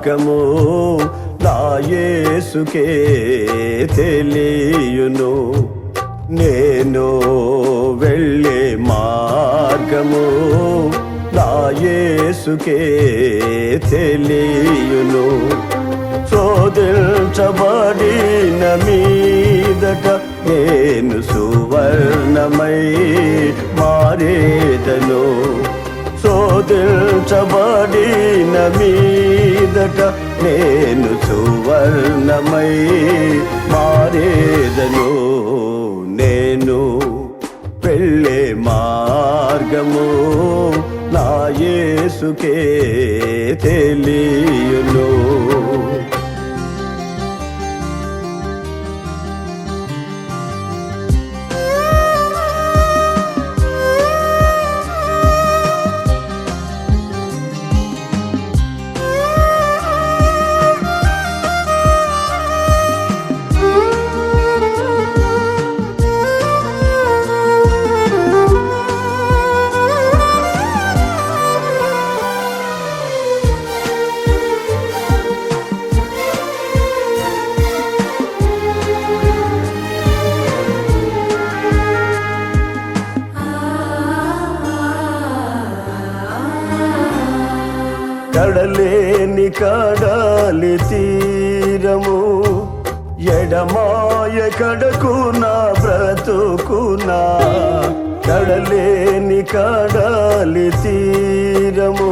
మార్గము నా యేసుకే తెలియును. నేను వెళ్ళే మార్గము నా యేసుకే తెలియును. శోధించబడిన మీదట నేను సువర్ణమై మారేదను. శోధించబడిన మీదట నేను సువర్ణమై మారేదను. నేను వెళ్ళే మార్గము నా యేసుకే తెలియును. కడలేని కడలి తీరము ఎడమాయ కడకునా బ్రతుకునా. కడలేని కడలి తీరము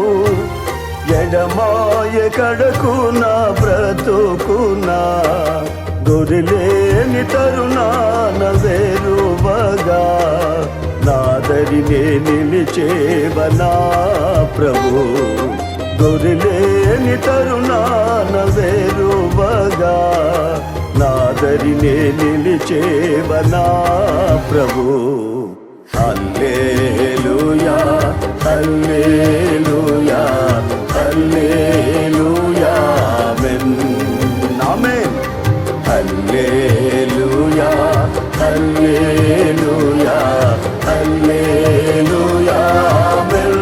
ఎడమాయ కడకునా బ్రతుకునా. గొర్రెలేని తరుణాన వేరువగా నాదరినే నిలిచేవనా ప్రభు. గొర్రెలేని తరుణాన వేరువగా నాదరినే నిలిచేవనా ప్రభు. హల్లెలూయా హల్లెలూయా హల్లెలూయా ఆమేన్ ఆమేన్. హల్లెలూయా హల్లెలూయా హల్లెలూయా ఆమేన్.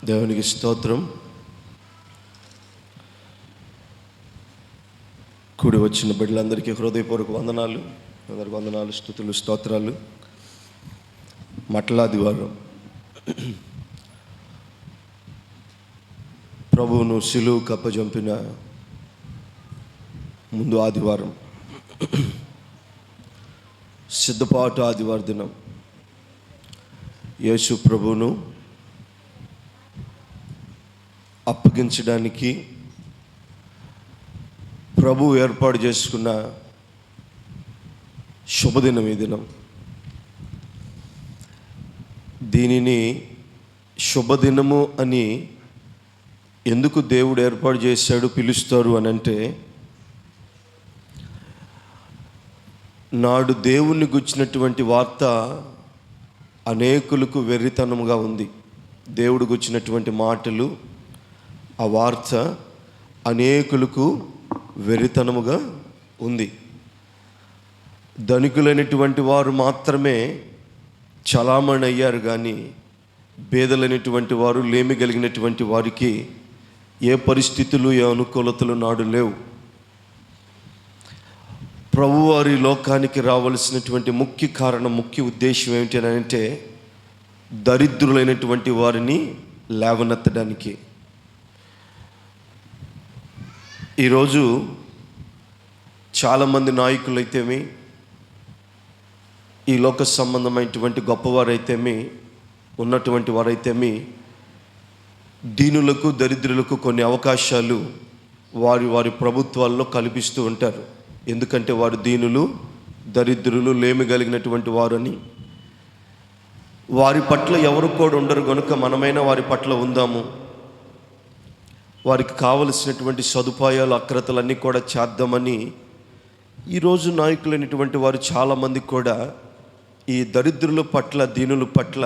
దేవునికి స్తోత్రం. కూడి వచ్చిన బిడ్డలందరికీ హృదయపూర్వక వందనాలు, అందరికి వందనాలు, స్తుతులు, స్తోత్రాలు. మట్లాదివారం ప్రభువును సిలువ కప్పజంపిన ముందు ఆదివారం, సిద్ధపాటు ఆదివార దినం యేసు ప్రభువును అప్పగించడానికి ప్రభు ఏర్పాటు చేసుకున్న శుభదినం ఈ దినం. దీనిని శుభదినము అని ఎందుకు దేవుడు ఏర్పాటు చేశాడు, పిలుస్తారు అని అంటే, నాడు దేవుణ్ణి గుచ్చినటువంటి వార్త అనేకులకు వెర్రితనముగా ఉంది. దేవుడు గుచ్చినటువంటి మాటలు, ఆ వార్త అనేకులకు వెర్రితనముగా ఉంది. ధనికులైనటువంటి వారు మాత్రమే చలామణి అయ్యారు, కానీ పేదలైనటువంటి వారు, లేమి కలిగినటువంటి వారికి ఏ పరిస్థితులు, ఏ అనుకూలతలు నాడు లేవు. ప్రభువారి లోకానికి రావలసినటువంటి ముఖ్య కారణం, ముఖ్య ఉద్దేశం ఏమిటి అని అంటే, దరిద్రులైనటువంటి వారిని లేవనెత్తడానికి. ఈరోజు చాలామంది నాయకులైతేమి, ఈ లోక సంబంధమైనటువంటి గొప్పవారైతేమి, ఉన్నటువంటి వారైతేమి, దీనులకు దరిద్రులకు కొన్ని అవకాశాలు వారి వారి ప్రభుత్వాల్లో కల్పిస్తూ ఉంటారు. ఎందుకంటే వారు దీనులు, దరిద్రులు, లేమి కలిగినటువంటి వారని. వారి పట్ల ఎవరు కూడా ఉండరు కనుక మనమైనా వారి పట్ల ఉందాము, వారికి కావలసినటువంటి సదుపాయాలు, అక్రతలన్నీ కూడా చేద్దామని ఈరోజు నాయకులైనటువంటి వారు చాలామంది కూడా ఈ దరిద్రుల పట్ల, దీనుల పట్ల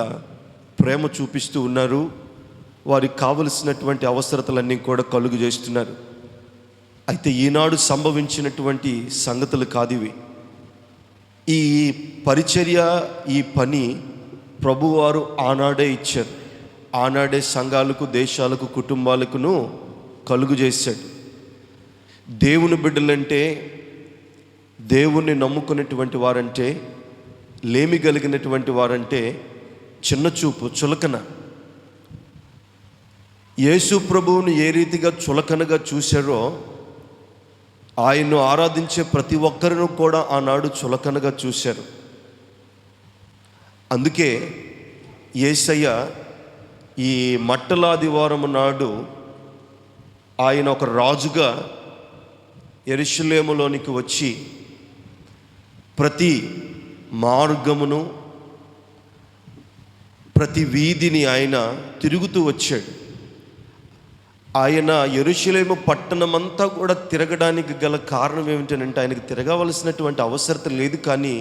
ప్రేమ చూపిస్తూ ఉన్నారు. వారికి కావలసినటువంటి అవసరతలన్నీ కూడా కలుగు చేస్తున్నారు. అయితే ఈనాడు సంభవించినటువంటి సంగతులు కాదివి. ఈ పరిచర్య, ఈ పని ప్రభువారు ఆనాడే ఇచ్చారు. ఆనాడే సంఘాలకు, దేశాలకు, కుటుంబాలకును కలుగు చేశాడు. దేవుని బిడ్డలంటే, దేవుణ్ణి నమ్ముకునేటువంటి వారంటే, లేమి కలిగినటువంటి వారంటే చిన్న చూపు, చులకన. యేసు ప్రభువుని ఏ రీతిగా చులకనగా చూశారో, ఆయన్ను ఆరాధించే ప్రతి ఒక్కరిని కూడా ఆనాడు చులకనగా చూశారు. అందుకే యేసయ్య ఈ మట్టలాదివారము నాడు ఆయన ఒక రాజుగా యెరూషలేములోనికి వచ్చి ప్రతి మార్గమును, ప్రతి వీధిని ఆయన తిరుగుతూ వచ్చాడు. ఆయన యెరూషలేము పట్టణమంతా కూడా తిరగడానికి గల కారణం ఏమిటంటే, ఆయనకు తిరగవలసినటువంటి అవసరం లేదు, కానీ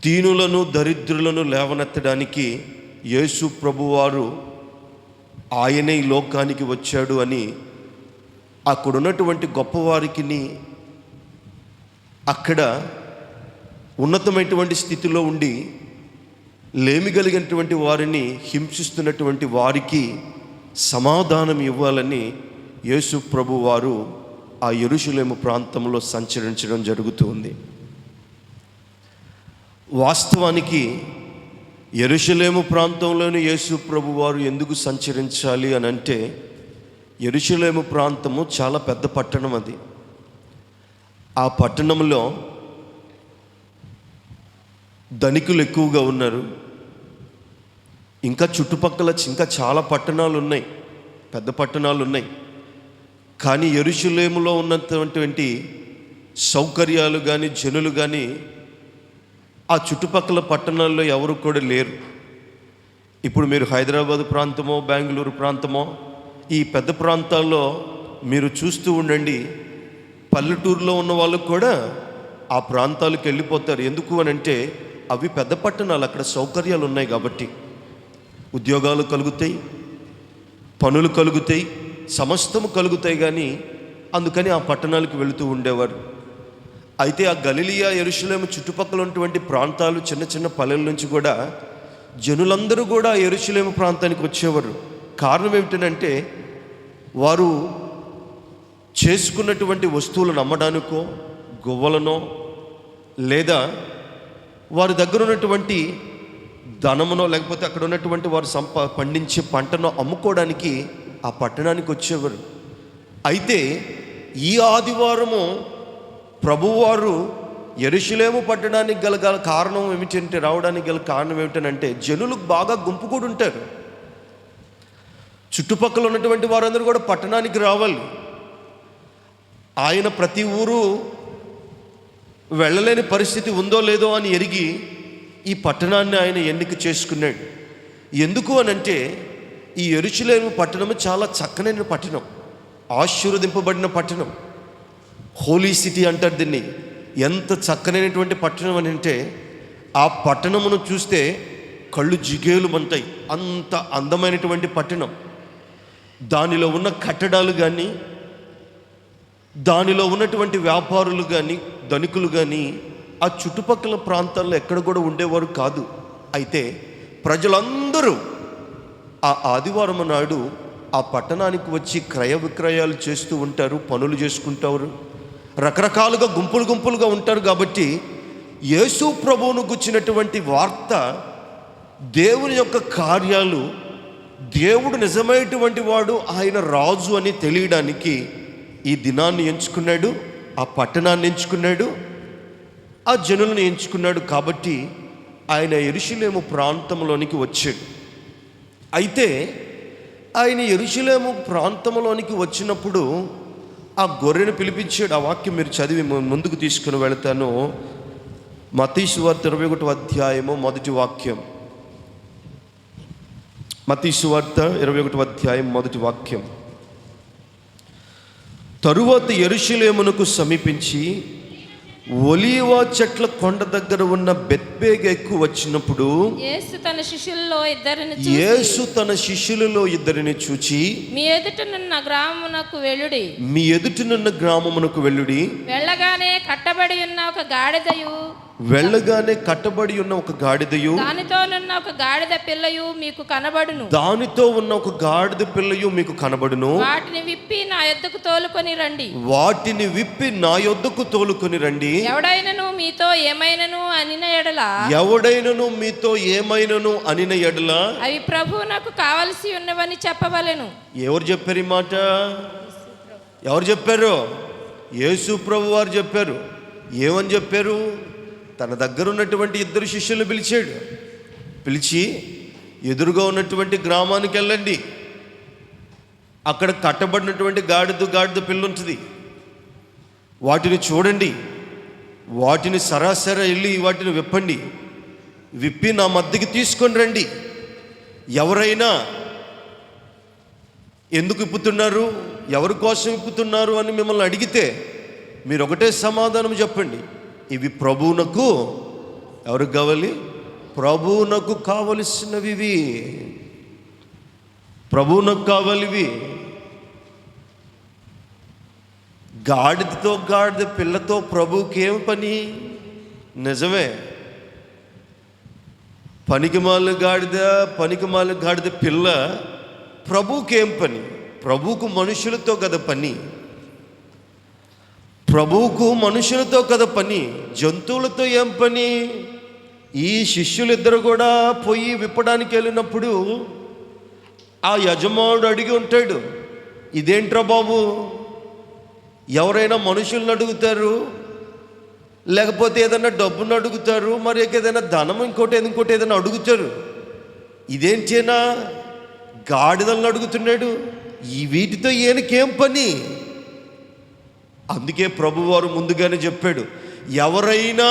దీనులను, దరిద్రులను లేవనెత్తడానికి యేసు ప్రభువారు ఆయనే ఈ లోకానికి వచ్చాడు అని అక్కడున్నటువంటి గొప్పవారికి, అక్కడ ఉన్నతమైనటువంటి స్థితిలో ఉండి లేమి కలిగినటువంటి వారిని హింసిస్తున్నటువంటి వారికి సమాధానం ఇవ్వాలని యేసు ప్రభువారు ఆ యెరూషలేము ప్రాంతంలో సంచరించడం జరుగుతుంది. వాస్తవానికి యెరూషలేము ప్రాంతంలోని యేసు ప్రభువారు ఎందుకు సంచరించాలి అని అంటే, యెరూషలేము ప్రాంతము చాలా పెద్ద పట్టణం. అది ఆ పట్టణంలో ధనికులు ఎక్కువగా ఉన్నారు. ఇంకా చుట్టుపక్కల ఇంకా చాలా పట్టణాలు ఉన్నాయి, పెద్ద పట్టణాలు ఉన్నాయి. కానీ యెరూషలేములో ఉన్నటువంటి సౌకర్యాలు కానీ, జనులు కానీ ఆ చుట్టుపక్కల పట్టణాల్లో ఎవరు కూడా లేరు. ఇప్పుడు మీరు హైదరాబాద్ ప్రాంతమో, బెంగళూరు ప్రాంతమో, ఈ పెద్ద ప్రాంతాల్లో మీరు చూస్తూ ఉండండి, పల్లెటూరులో ఉన్న వాళ్ళు కూడా ఆ ప్రాంతాలకు వెళ్ళిపోతారు. ఎందుకు అని అంటే, అవి పెద్ద పట్టణాలు, అక్కడ సౌకర్యాలు ఉన్నాయి కాబట్టి. ఉద్యోగాలు కలుగుతాయి, పనులు కలుగుతాయి, సమస్తము కలుగుతాయి. కానీ అందుకని ఆ పట్టణాలకు వెళుతూ ఉండేవారు. అయితే ఆ గలిలియా, యెరూషలేము చుట్టుపక్కల ఉన్నటువంటి ప్రాంతాలు, చిన్న చిన్న పల్లెల నుంచి కూడా జనులందరూ కూడా యెరూషలేము ప్రాంతానికి వచ్చేవారు. కారణం ఏమిటంటే, వారు చేసుకున్నటువంటి వస్తువులను అమ్మడానికో, గువ్వలనో, లేదా వారి దగ్గర ఉన్నటువంటి ధనమునో, లేకపోతే అక్కడ ఉన్నటువంటి వారు పండించే పంటనో అమ్ముకోవడానికి ఆ పట్టణానికి వచ్చేవారు. అయితే ఈ ఆదివారము ప్రభువారు యెరూషలేము పట్టణానికి గల కారణం ఏమిటంటే, రావడానికి గల కారణం ఏమిటంటే, జనులు బాగా గుంపు కూడా ఉంటారు. చుట్టుపక్కల ఉన్నటువంటి వారందరూ కూడా పట్టణానికి రావాలి. ఆయన ప్రతి ఊరు వెళ్ళలేని పరిస్థితి ఉందో లేదో అని ఎరిగి ఈ పట్టణాన్ని ఆయన ఎన్నిక చేసుకున్నాడు. ఎందుకు అనంటే, ఈ యెరూషలేము పట్టణము చాలా చక్కనైన పట్టణం, ఆశీర్వదింపబడిన పట్టణం, హోలీ సిటీ అంటారు దీన్ని. ఎంత చక్కనైనటువంటి పట్టణం అని అంటే, ఆ పట్టణమును చూస్తే కళ్ళు జిగేలు మంటాయి, అంత అందమైనటువంటి పట్టణం. దానిలో ఉన్న కట్టడాలు కానీ, దానిలో ఉన్నటువంటి వ్యాపారులు కానీ, ధనికులు కానీ ఆ చుట్టుపక్కల ప్రాంతాల్లో ఎక్కడ కూడా ఉండేవారు కాదు. అయితే ప్రజలందరూ ఆ ఆదివారం నాడు ఆ పట్టణానికి వచ్చి క్రయ విక్రయాలు చేస్తూ ఉంటారు, పనులు చేసుకుంటారు, రకరకాలుగా గుంపులుగా ఉంటారు. కాబట్టి యేసు ప్రభువును గుచ్చినటువంటి వార్త దేవుని యొక్క కార్యాలు, దేవుడు నిజమైనటువంటి వాడు, ఆయన రాజు అని తెలియడానికి ఈ దినాన్ని ఎంచుకున్నాడు, ఆ పట్టణాన్ని ఎంచుకున్నాడు, ఆ జనులను ఎంచుకున్నాడు. కాబట్టి ఆయన యెరూషలేము ప్రాంతంలోనికి వచ్చాడు. అయితే ఆయన యెరూషలేము ప్రాంతంలోనికి వచ్చినప్పుడు ఆ గొర్రెను పిలిపించాడు. ఆ వాక్యం మీరు చదివి ముందుకు తీసుకుని వెళతాను. మత్తయి సువార్త 21వ అధ్యాయము మొదటి వాక్యం. మత్తయి సువార్త 21వ అధ్యాయం మొదటి వాక్యం. తరువాత యెరూషలేమునకు సమీపించి ఒలీవ చెట్ల కొండ దగ్గర ఉన్న బెత్పేగెకు వచ్చినప్పుడు యేసు తన శిష్యులలో ఇద్దరిని చూచి మీ ఎదుటనున్న గ్రామమునకు వెళ్ళుడి. వెళ్ళగానే కట్టబడి ఉన్న ఒక గాడిదయు దానితో ఉన్న ఒక గాడిద పిల్లయు మీకు కనబడును. వాటిని విప్పి నా యొద్దకు తోలుకొని రండి. ఎవడైనను మీతో ఏమైనను అనిన ఎడల అవి ప్రభువునకు కావలసి ఉన్నవని చెప్పవలెను. ఎవరు చెప్పారు ఈ మాట? ఎవరు చెప్పారు? యేసు ప్రభు వారు చెప్పారు. ఏమని చెప్పారు? తన దగ్గర ఉన్నటువంటి ఇద్దరు శిష్యులు పిలిచి ఎదురుగా ఉన్నటువంటి గ్రామానికి వెళ్ళండి. అక్కడ కట్టబడినటువంటి గాడిద పిల్ల ఉంటుంది. వాటిని చూడండి. వాటిని సరాసరి వెళ్ళి వాటిని విప్పి నా మధ్యకి తీసుకొని రండి. ఎవరైనా ఎందుకు విప్పుతున్నారు, ఎవరి కోసం విప్పుతున్నారు అని మిమ్మల్ని అడిగితే మీరు ఒకటే సమాధానం చెప్పండి. ఇవి ప్రభువునకు, ఎవరికి కావాలి? ప్రభువునకు కావలసినవి. ప్రభువునకు కావాలివి. గాడిద పిల్లతో ప్రభువుకి ఏం పని? నిజమే, పనికిమాల గాడిద పిల్ల ప్రభువుకి ఏం పని? ప్రభువుకు మనుషులతో కదా పని. జంతువులతో ఏం పని? ఈ శిష్యులిద్దరు కూడా పోయి విప్పడానికి వెళ్ళినప్పుడు ఆ యజమానుడు అడిగి ఉంటాడు, ఇదేంట్రా బాబు, ఎవరైనా మనుషులను అడుగుతారు, లేకపోతే ఏదైనా డబ్బును అడుగుతారు, మరి ఏదైనా ధనం ఇంకోటి ఏదైనా అడుగుతారు. ఇదేంటేనా గాడిదలను అడుగుతున్నాడు? ఈ వీటితో ఈయనకేం పని? అందుకే ప్రభువారు ముందుగానే చెప్పాడు, ఎవరైనా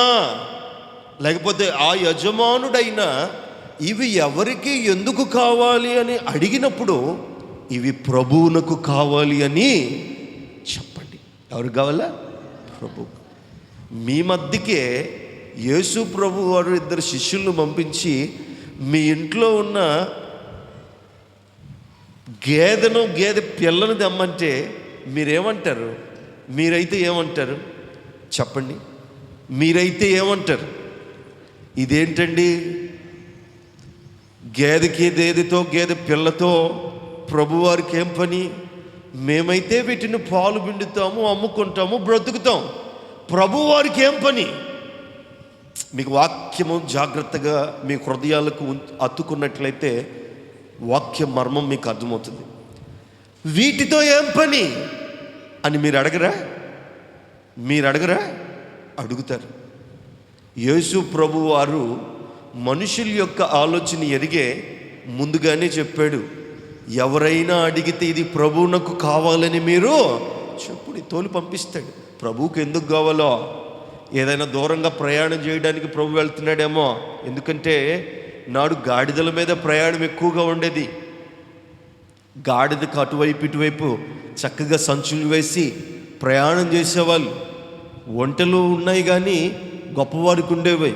లేకపోతే ఆ యజమానుడైనా ఇవి ఎవరికి ఎందుకు కావాలి అని అడిగినప్పుడు ఇవి ప్రభువునకు కావాలి అని చెప్పండి. ఎవరికి కావాలా? ప్రభు. మీ మధ్యకే యేసు ప్రభు వారు ఇద్దరు శిష్యులను పంపించి మీ ఇంట్లో ఉన్న గేదె పిల్లను తెమ్మంటే మీరేమంటారు? మీరైతే ఏమంటారు చెప్పండి? మీరైతే ఏమంటారు? ఇదేంటండి, గేదె పిల్లతో ప్రభువారికి ఏం పని? మేమైతే వీటిని పాలు పిండుతాము, అమ్ముకుంటాము, బ్రతుకుతాం. ప్రభువారికి ఏం పని? మీకు వాక్యము జాగ్రత్తగా మీ హృదయాలకు అతుకున్నట్లయితే వాక్య మర్మం మీకు అర్థమవుతుంది. వీటితో ఏం పని అని మీరు అడగరా? అడుగుతారు. యేసు ప్రభు వారు మనుషుల యొక్క ఆలోచన ఎరిగే ముందుగానే చెప్పాడు, ఎవరైనా అడిగితే ఇది ప్రభువునకు కావాలని మీరు చెప్పుడు, తోలు పంపిస్తాడు. ప్రభువుకు ఎందుకు కావాలో, ఏదైనా దూరంగా ప్రయాణం చేయడానికి ప్రభు వెళ్తున్నాడేమో. ఎందుకంటే నాడు గాడిదల మీద ప్రయాణం ఎక్కువగా ఉండేది. గాడిదకు అటువైపు ఇటువైపు చక్కగా సంచులు వేసి ప్రయాణం చేసేవాళ్ళు. ఒంటెలు ఉన్నాయి కానీ గొప్పవారికి ఉండేవి.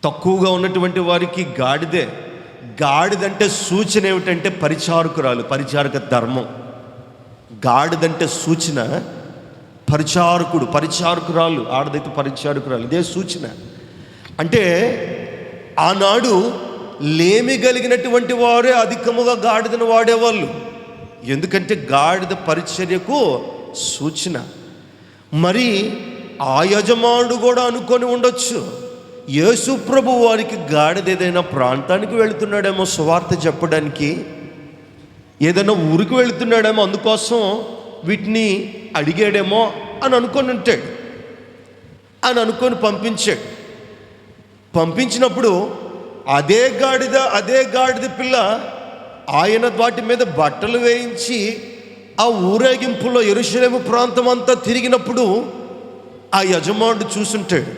తక్కువగా ఉన్నటువంటి వారికి గాడిదంటే సూచన ఏమిటంటే పరిచారక ధర్మం. గాడిదంటే సూచన పరిచారకురాలు, ఆడదైతే పరిచారకురాలు, ఇదే సూచన. అంటే ఆనాడు లేమి కలిగినటువంటి వారే అధికముగా గాడిదను వాడేవాళ్ళు. ఎందుకంటే గాడిద పరిచర్యకు సూచన. మరి ఆ యజమానుడు కూడా అనుకొని ఉండొచ్చు, యేసు ప్రభు వారికి గాడిద ఏదైనా ప్రాంతానికి వెళుతున్నాడేమో సువార్త చెప్పడానికి, ఏదైనా ఊరికి వెళుతున్నాడేమో, అందుకోసం వీటిని అడిగాడేమో అని అనుకొని ఉంటాడు. అని అనుకొని పంపించినప్పుడు అదే గాడిద పిల్ల ఆయన వాటి మీద బట్టలు వేయించి ఆ ఊరేగింపులో యెరూషలేము ప్రాంతం అంతా తిరిగినప్పుడు ఆ యజమానుడు చూసుంటాడు.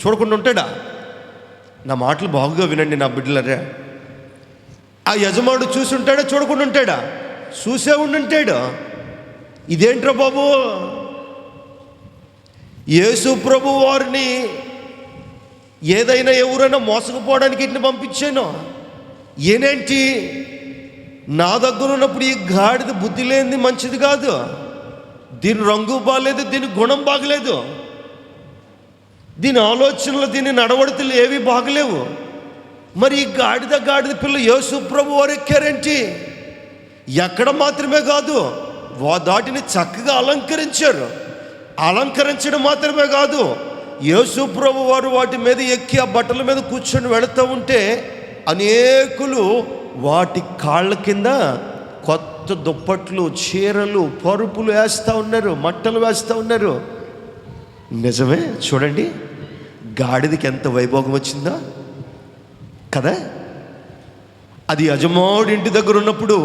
చూడకుండా ఉంటాడా? నా మాటలు బాగుగా వినండి నా బిడ్డలరా. ఆ యజమానుడు చూసుంటాడా? చూడకుండా ఉంటాడా? చూసే ఉండుంటాడు. ఇదేంట్రా బాబు, యేసు ప్రభు వారిని ఏదైనా ఎవరైనా మోసకపోవడానికి ఇంటిని పంపించాను, ఏనేంటి నా దగ్గర ఉన్నప్పుడు ఈ గాడిద బుద్ధి లేనిది మంచిది కాదు, దీని రంగు బాగలేదు, దీని గుణం బాగలేదు, దీని ఆలోచనలు, దీని నడవడితలు ఏవి బాగలేవు. మరి ఈ గాడిద పిల్ల యేసు ప్రభు వారు ఎక్కారేంటి? ఎక్కడ మాత్రమే కాదు, వాటిని చక్కగా అలంకరించడం మాత్రమే కాదు, యేసు ప్రభు వారు వాటి మీద ఎక్కి ఆ బట్టల మీద కూర్చొని వెళుతూ ఉంటే అనేకులు వాటి కాళ్ళ కింద కొత్త దుప్పట్లు, చీరలు, పరుపులు వేస్తూ ఉన్నారు, మట్టలు వేస్తూ ఉన్నారు. నిజమే, చూడండి గాడిదకి ఎంత వైభోగం వచ్చిందో కదా. అది యజమానుడి ఇంటి దగ్గర ఉన్నప్పుడు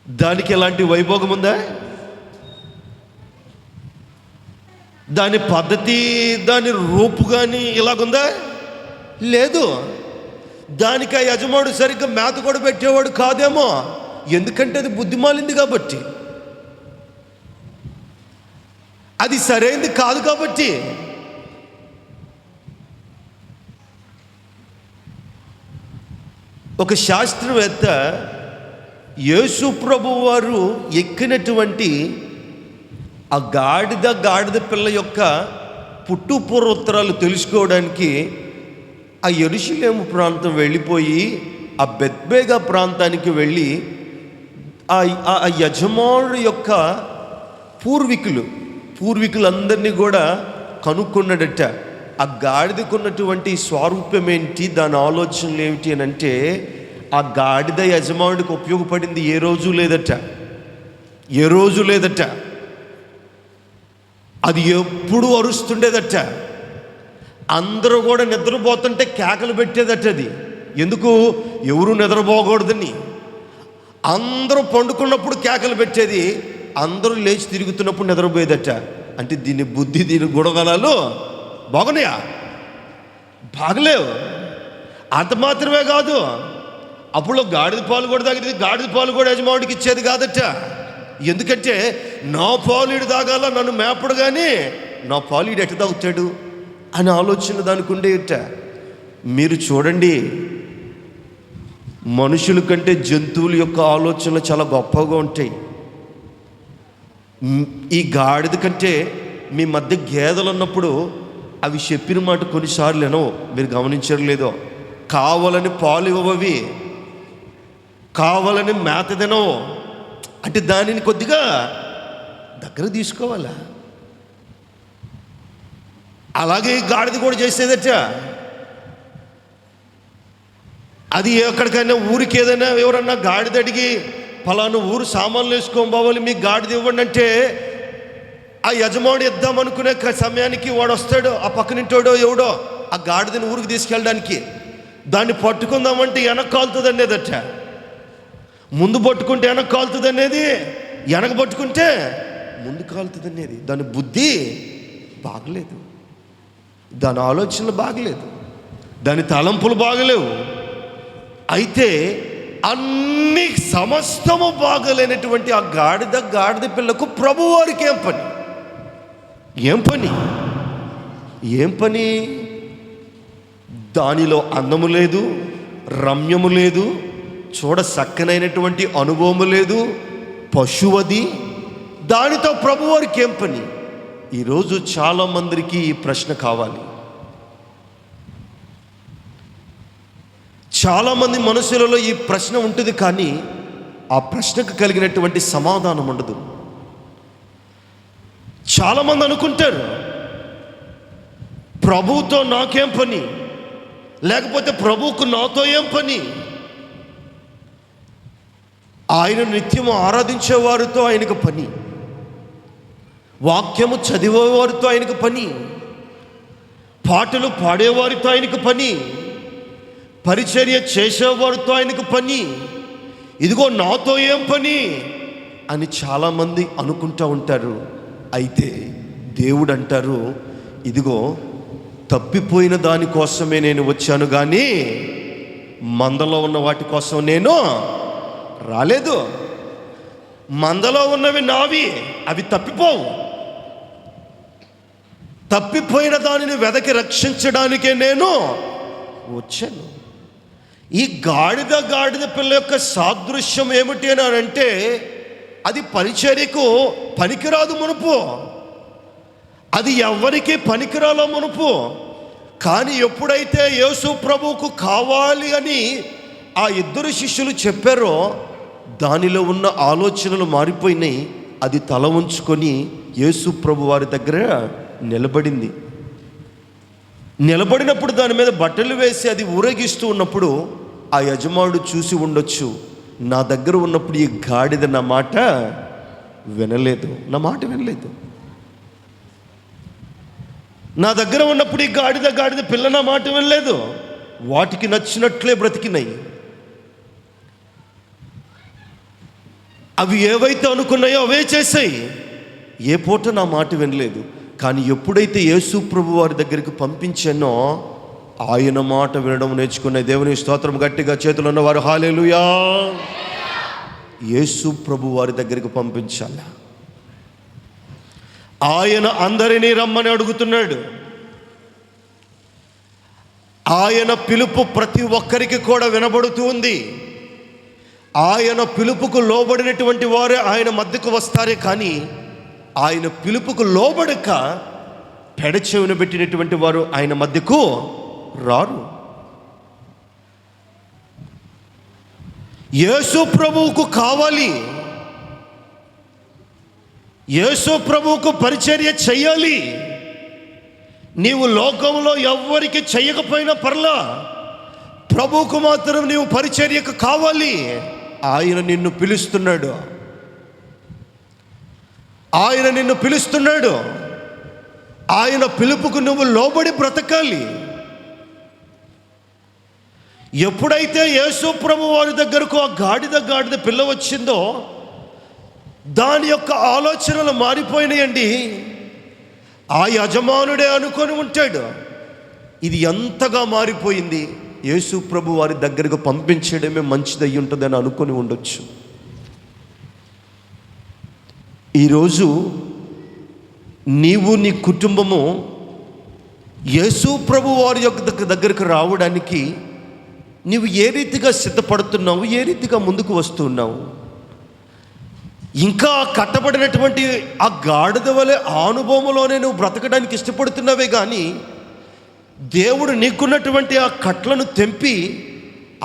దానికి ఎలాంటి వైభోగం ఉందా? దాని పద్ధతి, దాని రూపు కానీ ఇలాగుందా? లేదు. దానికి ఆ యజమానుడు సరిగ్గా మేత కూడా పెట్టేవాడు కాదేమో, ఎందుకంటే అది బుద్ధిమాలింది కాబట్టి, అది సరైనది కాదు కాబట్టి. ఒక శాస్త్రవేత్త యేసు ప్రభు వారు ఎక్కినటువంటి ఆ గాడిద పిల్ల యొక్క పుట్టు పూర్వోత్తరాలు తెలుసుకోవడానికి ఆ యెరూషలేము ప్రాంతం వెళ్ళిపోయి ఆ బెత్బేగా ప్రాంతానికి వెళ్ళి ఆ యజమానుడి యొక్క పూర్వీకులందరినీ కూడా కనుక్కున్నాడట. ఆ గాడిదకున్నటువంటి స్వారూప్యం ఏంటి, దాని ఆలోచనలు ఏమిటి అని అంటే, ఆ గాడిద యజమానుడికి ఉపయోగపడింది ఏ రోజు లేదట. అది ఎప్పుడు అరుస్తుండేదట. అందరూ కూడా నిద్రపోతుంటే కేకలు పెట్టేదట. అది ఎందుకు? ఎవరు నిద్రపోకూడదని. అందరూ పండుకున్నప్పుడు కేకలు పెట్టేది, అందరూ లేచి తిరుగుతున్నప్పుడు నిద్రపోయేదట. అంటే దీని బుద్ధి, దీని గుణగణాలు బాగున్నాయా? బాగలేవు. అంత మాత్రమే కాదు, అప్పుడు గాడిద పాలు కూడా తాగేది, గాడిద పాలు కూడా యజమానుడికి ఇచ్చేది కాదట. ఎందుకంటే నా పాలు ఈడు తాగాల, నన్ను మేపడు, కానీ నా పాలు ఈడు ఎట్ట తాగుతాడు అనే ఆలోచన దానికి ఉండేట. మీరు చూడండి, మనుషుల కంటే జంతువుల యొక్క ఆలోచనలు చాలా గొప్పగా ఉంటాయి. ఈ గాడిద కంటే మీ మధ్య గేదెలు ఉన్నప్పుడు అవి చెప్పిన మాట కొన్నిసార్లు వినవు. మీరు గమనించరు లేదో, కావాలని పాలు ఇవ్వవి, కావాలని మేత తినవు. అంటే దానిని కొద్దిగా దగ్గర తీసుకోవాలా. అలాగే గాడిద కూడా చేసేదట. అది ఎక్కడికైనా ఊరికి ఏదైనా ఎవరన్నా గాడిద అడిగి, ఫలానా ఊరు సామాన్లు వేసుకోవాలి, మీకు గాడిద ఇవ్వండి అంటే, ఆ యజమానుడు ఇద్దామనుకునే సమయానికి వాడు వస్తాడు, ఆ పక్కనింటోడో ఎవడో ఆ గాడిదని ఊరికి తీసుకెళ్ళడానికి. దాన్ని పట్టుకుందామంటే వెనక కాలుతుంది అనేదట. ముందు పట్టుకుంటే వెనక కాలుతుంది అనేది, వెనక పట్టుకుంటే ముందు కాలుతుంది అనేది. దాని బుద్ధి బాగలేదు, దాని ఆలోచనలు బాగలేదు, దాని తలంపులు బాగలేవు. అయితే అన్ని సమస్తము బాగలేనటువంటి ఆ గాడిద పిల్లకు ప్రభువారికి ఏం పని? దానిలో అందము లేదు, రమ్యము లేదు, చూడ చక్కనైనటువంటి అనుభవము లేదు, పశువది. దానితో ప్రభువారికి ఏం పని? ఈరోజు చాలామందికి ఈ ప్రశ్న కావాలి. చాలామంది మనసులలో ఈ ప్రశ్న ఉంటుంది, కానీ ఆ ప్రశ్నకు కలిగినటువంటి సమాధానం ఉండదు. చాలామంది అనుకుంటారు ప్రభువుతో నాకేం పని, లేకపోతే ప్రభువుకు నాతో ఏం పని? ఆయన నిత్యము ఆరాధించే వారితో ఆయనకు పని, వాక్యము చదివేవారితో ఆయనకు పని, పాటలు పాడేవారితో ఆయనకు పని, పరిచర్య చేసేవారితో ఆయనకు పని. ఇదిగో నాతో ఏం పని అని చాలామంది అనుకుంటూ ఉంటారు. అయితే దేవుడు అంటారు, ఇదిగో తప్పిపోయిన దానికోసమే నేను వచ్చాను, కానీ మందలో ఉన్న వాటి కోసం నేను రాలేదు. మందలో ఉన్నవి నావి, అవి తప్పిపోవు. తప్పిపోయిన దానిని వెదకి రక్షించడానికే నేను వచ్చాను. ఈ గాడిద పిల్ల యొక్క సాదృశ్యం ఏమిటి అని అంటే, అది పరిచర్యకు పనికిరాదు మునుపు, అది ఎవరికి పనికిరాలో మునుపు. కానీ ఎప్పుడైతే యేసు ప్రభువుకు కావాలి అని ఆ ఇద్దరు శిష్యులు చెప్పారో, దానిలో ఉన్న ఆలోచనలు మారిపోయినాయి. అది తల ఉంచుకొని యేసు ప్రభు వారి దగ్గర నిలబడింది. నిలబడినప్పుడు దాని మీద బట్టలు వేసి అది ఊరేగిస్తూ ఉన్నప్పుడు ఆ యజమానుడు చూసి ఉండొచ్చు, నా దగ్గర ఉన్నప్పుడు ఈ గాడిద నా మాట వినలేదు. నా దగ్గర ఉన్నప్పుడు ఈ గాడిద పిల్ల నా మాట వినలేదు. వాటికి నచ్చినట్లే బ్రతికినాయి. అవి ఏవైతే అనుకున్నాయో అవే చేసాయి. ఏ పూట నా మాట వినలేదు. కానీ ఎప్పుడైతే యేసు ప్రభు వారి దగ్గరికి పంపించానో, ఆయన మాట వినడం నేర్చుకునే దేవుని స్తోత్రం. గట్టిగా చేతులు ఉన్నవారు హల్లెలూయా. యేసు ప్రభు వారి దగ్గరికి పంపించాలి. ఆయన అందరినీ రమ్మని అడుగుతున్నాడు. ఆయన పిలుపు ప్రతి ఒక్కరికి కూడా వినబడుతూ ఉంది. ఆయన పిలుపుకు లోబడినటువంటి వారే ఆయన మధ్యకు వస్తారే, కానీ ఆయన పిలుపుకు లోబడక పెడచెవిన పెట్టినటువంటి వారు ఆయన మధ్యకు రారు. యేసు ప్రభువుకు కావాలి, యేసు ప్రభువుకు పరిచర్య చెయ్యాలి. నీవు లోకంలో ఎవ్వరికి చెయ్యకపోయినా పర్లా, ప్రభువుకు మాత్రం నీవు పరిచర్యకు కావాలి. ఆయన నిన్ను పిలుస్తున్నాడు. ఆయన పిలుపుకు నువ్వు లోబడి బ్రతకాలి. ఎప్పుడైతే యేసు ప్రభు వారి దగ్గరకు ఆ గాడిద పిల్ల వచ్చిందో, దాని యొక్క ఆలోచనలు మారిపోయినాయండి. ఆ యజమానుడే అనుకొని ఉంటాడు, ఇది ఎంతగా మారిపోయింది, యేసు ప్రభు వారి దగ్గరకు పంపించడమే మంచిదయ్యి ఉంటుందని అనుకొని ఉండొచ్చు. ఈరోజు నీవు నీ కుటుంబము యేసు ప్రభు వారి యొక్క దగ్గరకు రావడానికి నీవు ఏ రీతిగా సిద్ధపడుతున్నావు, ఏ రీతిగా ముందుకు వస్తున్నావు? ఇంకా కట్టబడినటువంటి ఆ గాడిద వలె ఆ అనుభవంలోనే నువ్వు బ్రతకడానికి ఇష్టపడుతున్నావే కానీ, దేవుడు నీకున్నటువంటి ఆ కట్లను తెంపి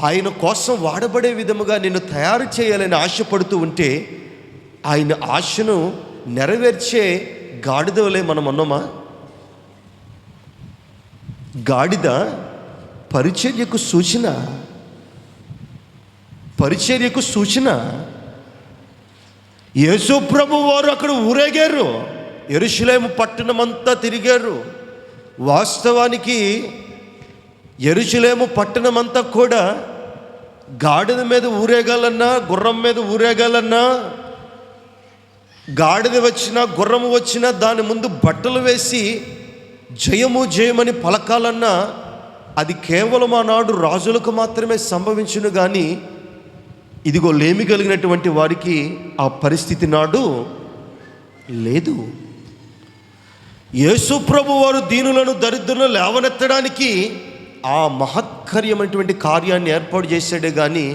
ఆయన కోసం వాడబడే విధముగా నిన్ను తయారు చేయాలని ఆశపడుతూ ఉంటే, ఆయన ఆశను నెరవేర్చే గాడిద వలె మనం అన్నామా? గాడిద పరిచర్యకు సూచన. యేసు ప్రభు వారు అక్కడ ఊరేగారు, యెరూషలేము పట్టణమంతా తిరిగారు. వాస్తవానికి యెరూషలేము పట్టణమంతా కూడా గాడిద మీద ఊరేగాలన్నా, గుర్రం మీద ఊరేగాలన్నా, గాడిద వచ్చినా గుర్రము వచ్చినా దాని ముందు బట్టలు వేసి జయమని పలకాలన్నా, అది కేవలం ఆనాడు రాజులకు మాత్రమే సంభవించును. కానీ ఇదిగో లేమి కలిగినటువంటి వారికి ఆ పరిస్థితి నాడు లేదు. యేసు ప్రభు వారు దీనులను దరిద్రులను లేవనెత్తడానికి ఆ మహత్కర్యమైనటువంటి కార్యాన్ని ఏర్పాటు చేశాడే కానీ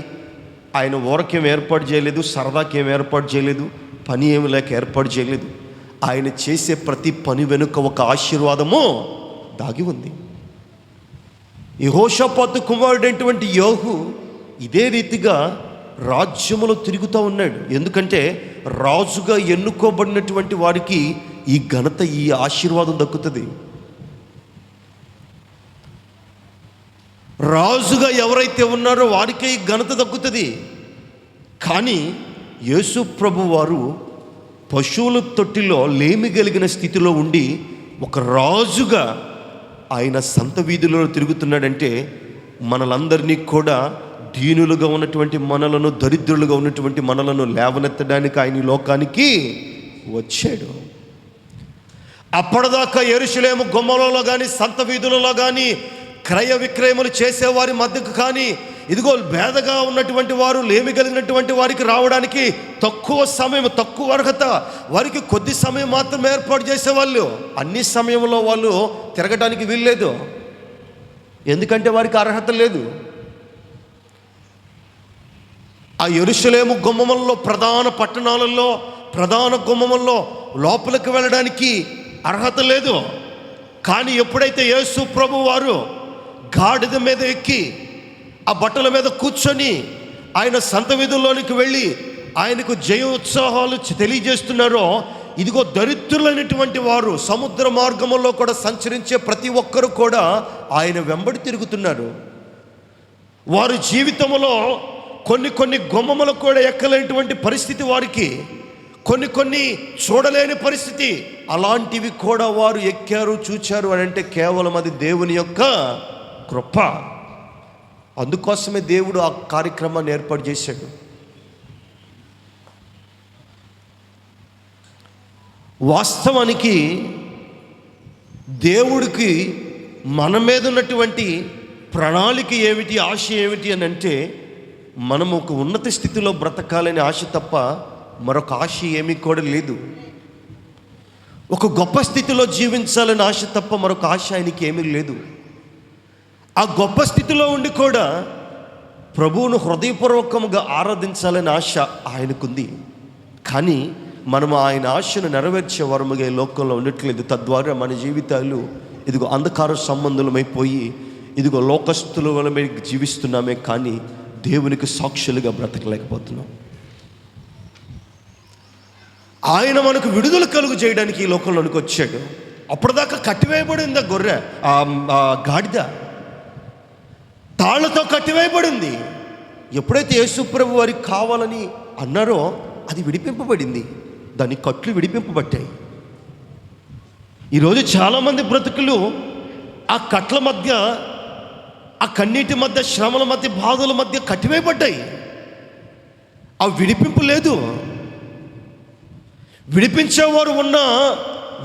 ఆయన ఊరకేం ఏర్పాటు చేయలేదు, సరదాకేం ఏర్పాటు చేయలేదు, పని ఏమి లేక ఏర్పాటు చేయలేదు. ఆయన చేసే ప్రతి పని వెనుక ఒక ఆశీర్వాదము దాగి ఉంది. యెహోషాపాతు కుమారుడైనటువంటి యోహు ఇదే రీతిగా రాజ్యములో తిరుగుతూ ఉన్నాడు. ఎందుకంటే రాజుగా ఎన్నుకోబడినటువంటి వారికి ఈ ఘనత, ఈ ఆశీర్వాదం దక్కుతుంది. రాజుగా ఎవరైతే ఉన్నారో వారికే ఈ ఘనత దక్కుతుంది. కానీ యేసు ప్రభు వారు పశువుల తొట్టిలో లేమి కలిగిన స్థితిలో ఉండి ఒక రాజుగా ఆయన సంత వీధులలో తిరుగుతున్నాడంటే మనలందరినీ కూడా దీనులుగా ఉన్నటువంటి మనలను, దరిద్రులుగా ఉన్నటువంటి మనలను లేవనెత్తడానికి ఆయన ఈ లోకానికి వచ్చాడు. అప్పటిదాకా యెరూషలేము గుమ్మలలో కానీ సంత వీధులలో కానీ క్రయ విక్రయములు చేసేవారి మధ్యకు కానీ ఇదిగో భేదగా ఉన్నటువంటి వారు, లేమి కలిగినటువంటి వారికి రావడానికి తక్కువ సమయం, తక్కువ అర్హత, వారికి కొద్ది సమయం మాత్రమే ఏర్పాటు చేసేవాళ్ళు. అన్ని సమయంలో వాళ్ళు తిరగడానికి వీల్లేదు, ఎందుకంటే వారికి అర్హత లేదు. ఆ యెరూషలేము గుమ్మములలో, ప్రధాన పట్టణాలలో, ప్రధాన గుమ్మములలో లోపలికి వెళ్ళడానికి అర్హత లేదు. కానీ ఎప్పుడైతే యేసు ప్రభు వారు గాడిద మీద ఎక్కి ఆ బట్టల మీద కూర్చొని ఆయన సంత వీధుల్లోనికి వెళ్ళి ఆయనకు జయోత్సాహాలు తెలియజేస్తున్నారో, ఇదిగో దరిద్రులైనటువంటి వారు, సముద్ర మార్గంలో కూడా సంచరించే ప్రతి ఒక్కరు కూడా ఆయన వెంబడి తిరుగుతున్నారు. వారి జీవితంలో కొన్ని గుమ్మములు కూడా ఎక్కలేనటువంటి పరిస్థితి వారికి, కొన్ని చూడలేని పరిస్థితి, అలాంటివి కూడా వారు ఎక్కారు, చూచారు అని అంటే కేవలం అది దేవుని యొక్క కృప. అందుకోసమే దేవుడు ఆ కార్యక్రమాన్ని ఏర్పాటు చేశాడు. వాస్తవానికి దేవుడికి మన మీద ఉన్నటువంటి ప్రణాళిక ఏమిటి, ఆశ ఏమిటి అని అంటే మనము ఒక ఉన్నత స్థితిలో బ్రతకాలని ఆశ తప్ప మరొక ఆశ ఏమీ కూడా లేదు. ఒక గొప్ప స్థితిలో జీవించాలని ఆశ తప్ప మరొక ఆశ ఆయనకి ఏమీ లేదు. ఆ గొప్ప స్థితిలో ఉండి కూడా ప్రభువును హృదయపూర్వకంగా ఆరాధించాలని ఆశ ఆయనకుంది. కానీ మనం ఆయన ఆశను నెరవేర్చే వరముగా ఈ లోకంలో ఉండట్లేదు. తద్వారా మన జీవితాలు ఇదిగో అంధకార సంబంధులమైపోయి ఇదిగో లోకస్తుల వలమే జీవిస్తున్నామే, కానీ దేవునికి సాక్షులుగా బ్రతకలేకపోతున్నాం. ఆయన మనకు విడుదల కలుగు చేయడానికి ఈ లోకంలోనికి వచ్చాడు. అప్పటిదాకా కట్టివేయబడింది ఆ గొర్రె, ఆ గాడిద తాళ్లతో కట్టివేయబడింది. ఎప్పుడైతే యేసు ప్రభు వారికి కావాలని అన్నారో అది విడిపింపబడింది, దాని కట్లు విడిపింపబడ్డాయి. ఈరోజు చాలామంది బ్రతుకులు ఆ కట్ల మధ్య, ఆ కన్నీటి మధ్య, శ్రమల మధ్య, బాధల మధ్య కట్టివేయబడ్డాయి. ఆ విడిపింపు లేదు. విడిపించేవారు ఉన్నా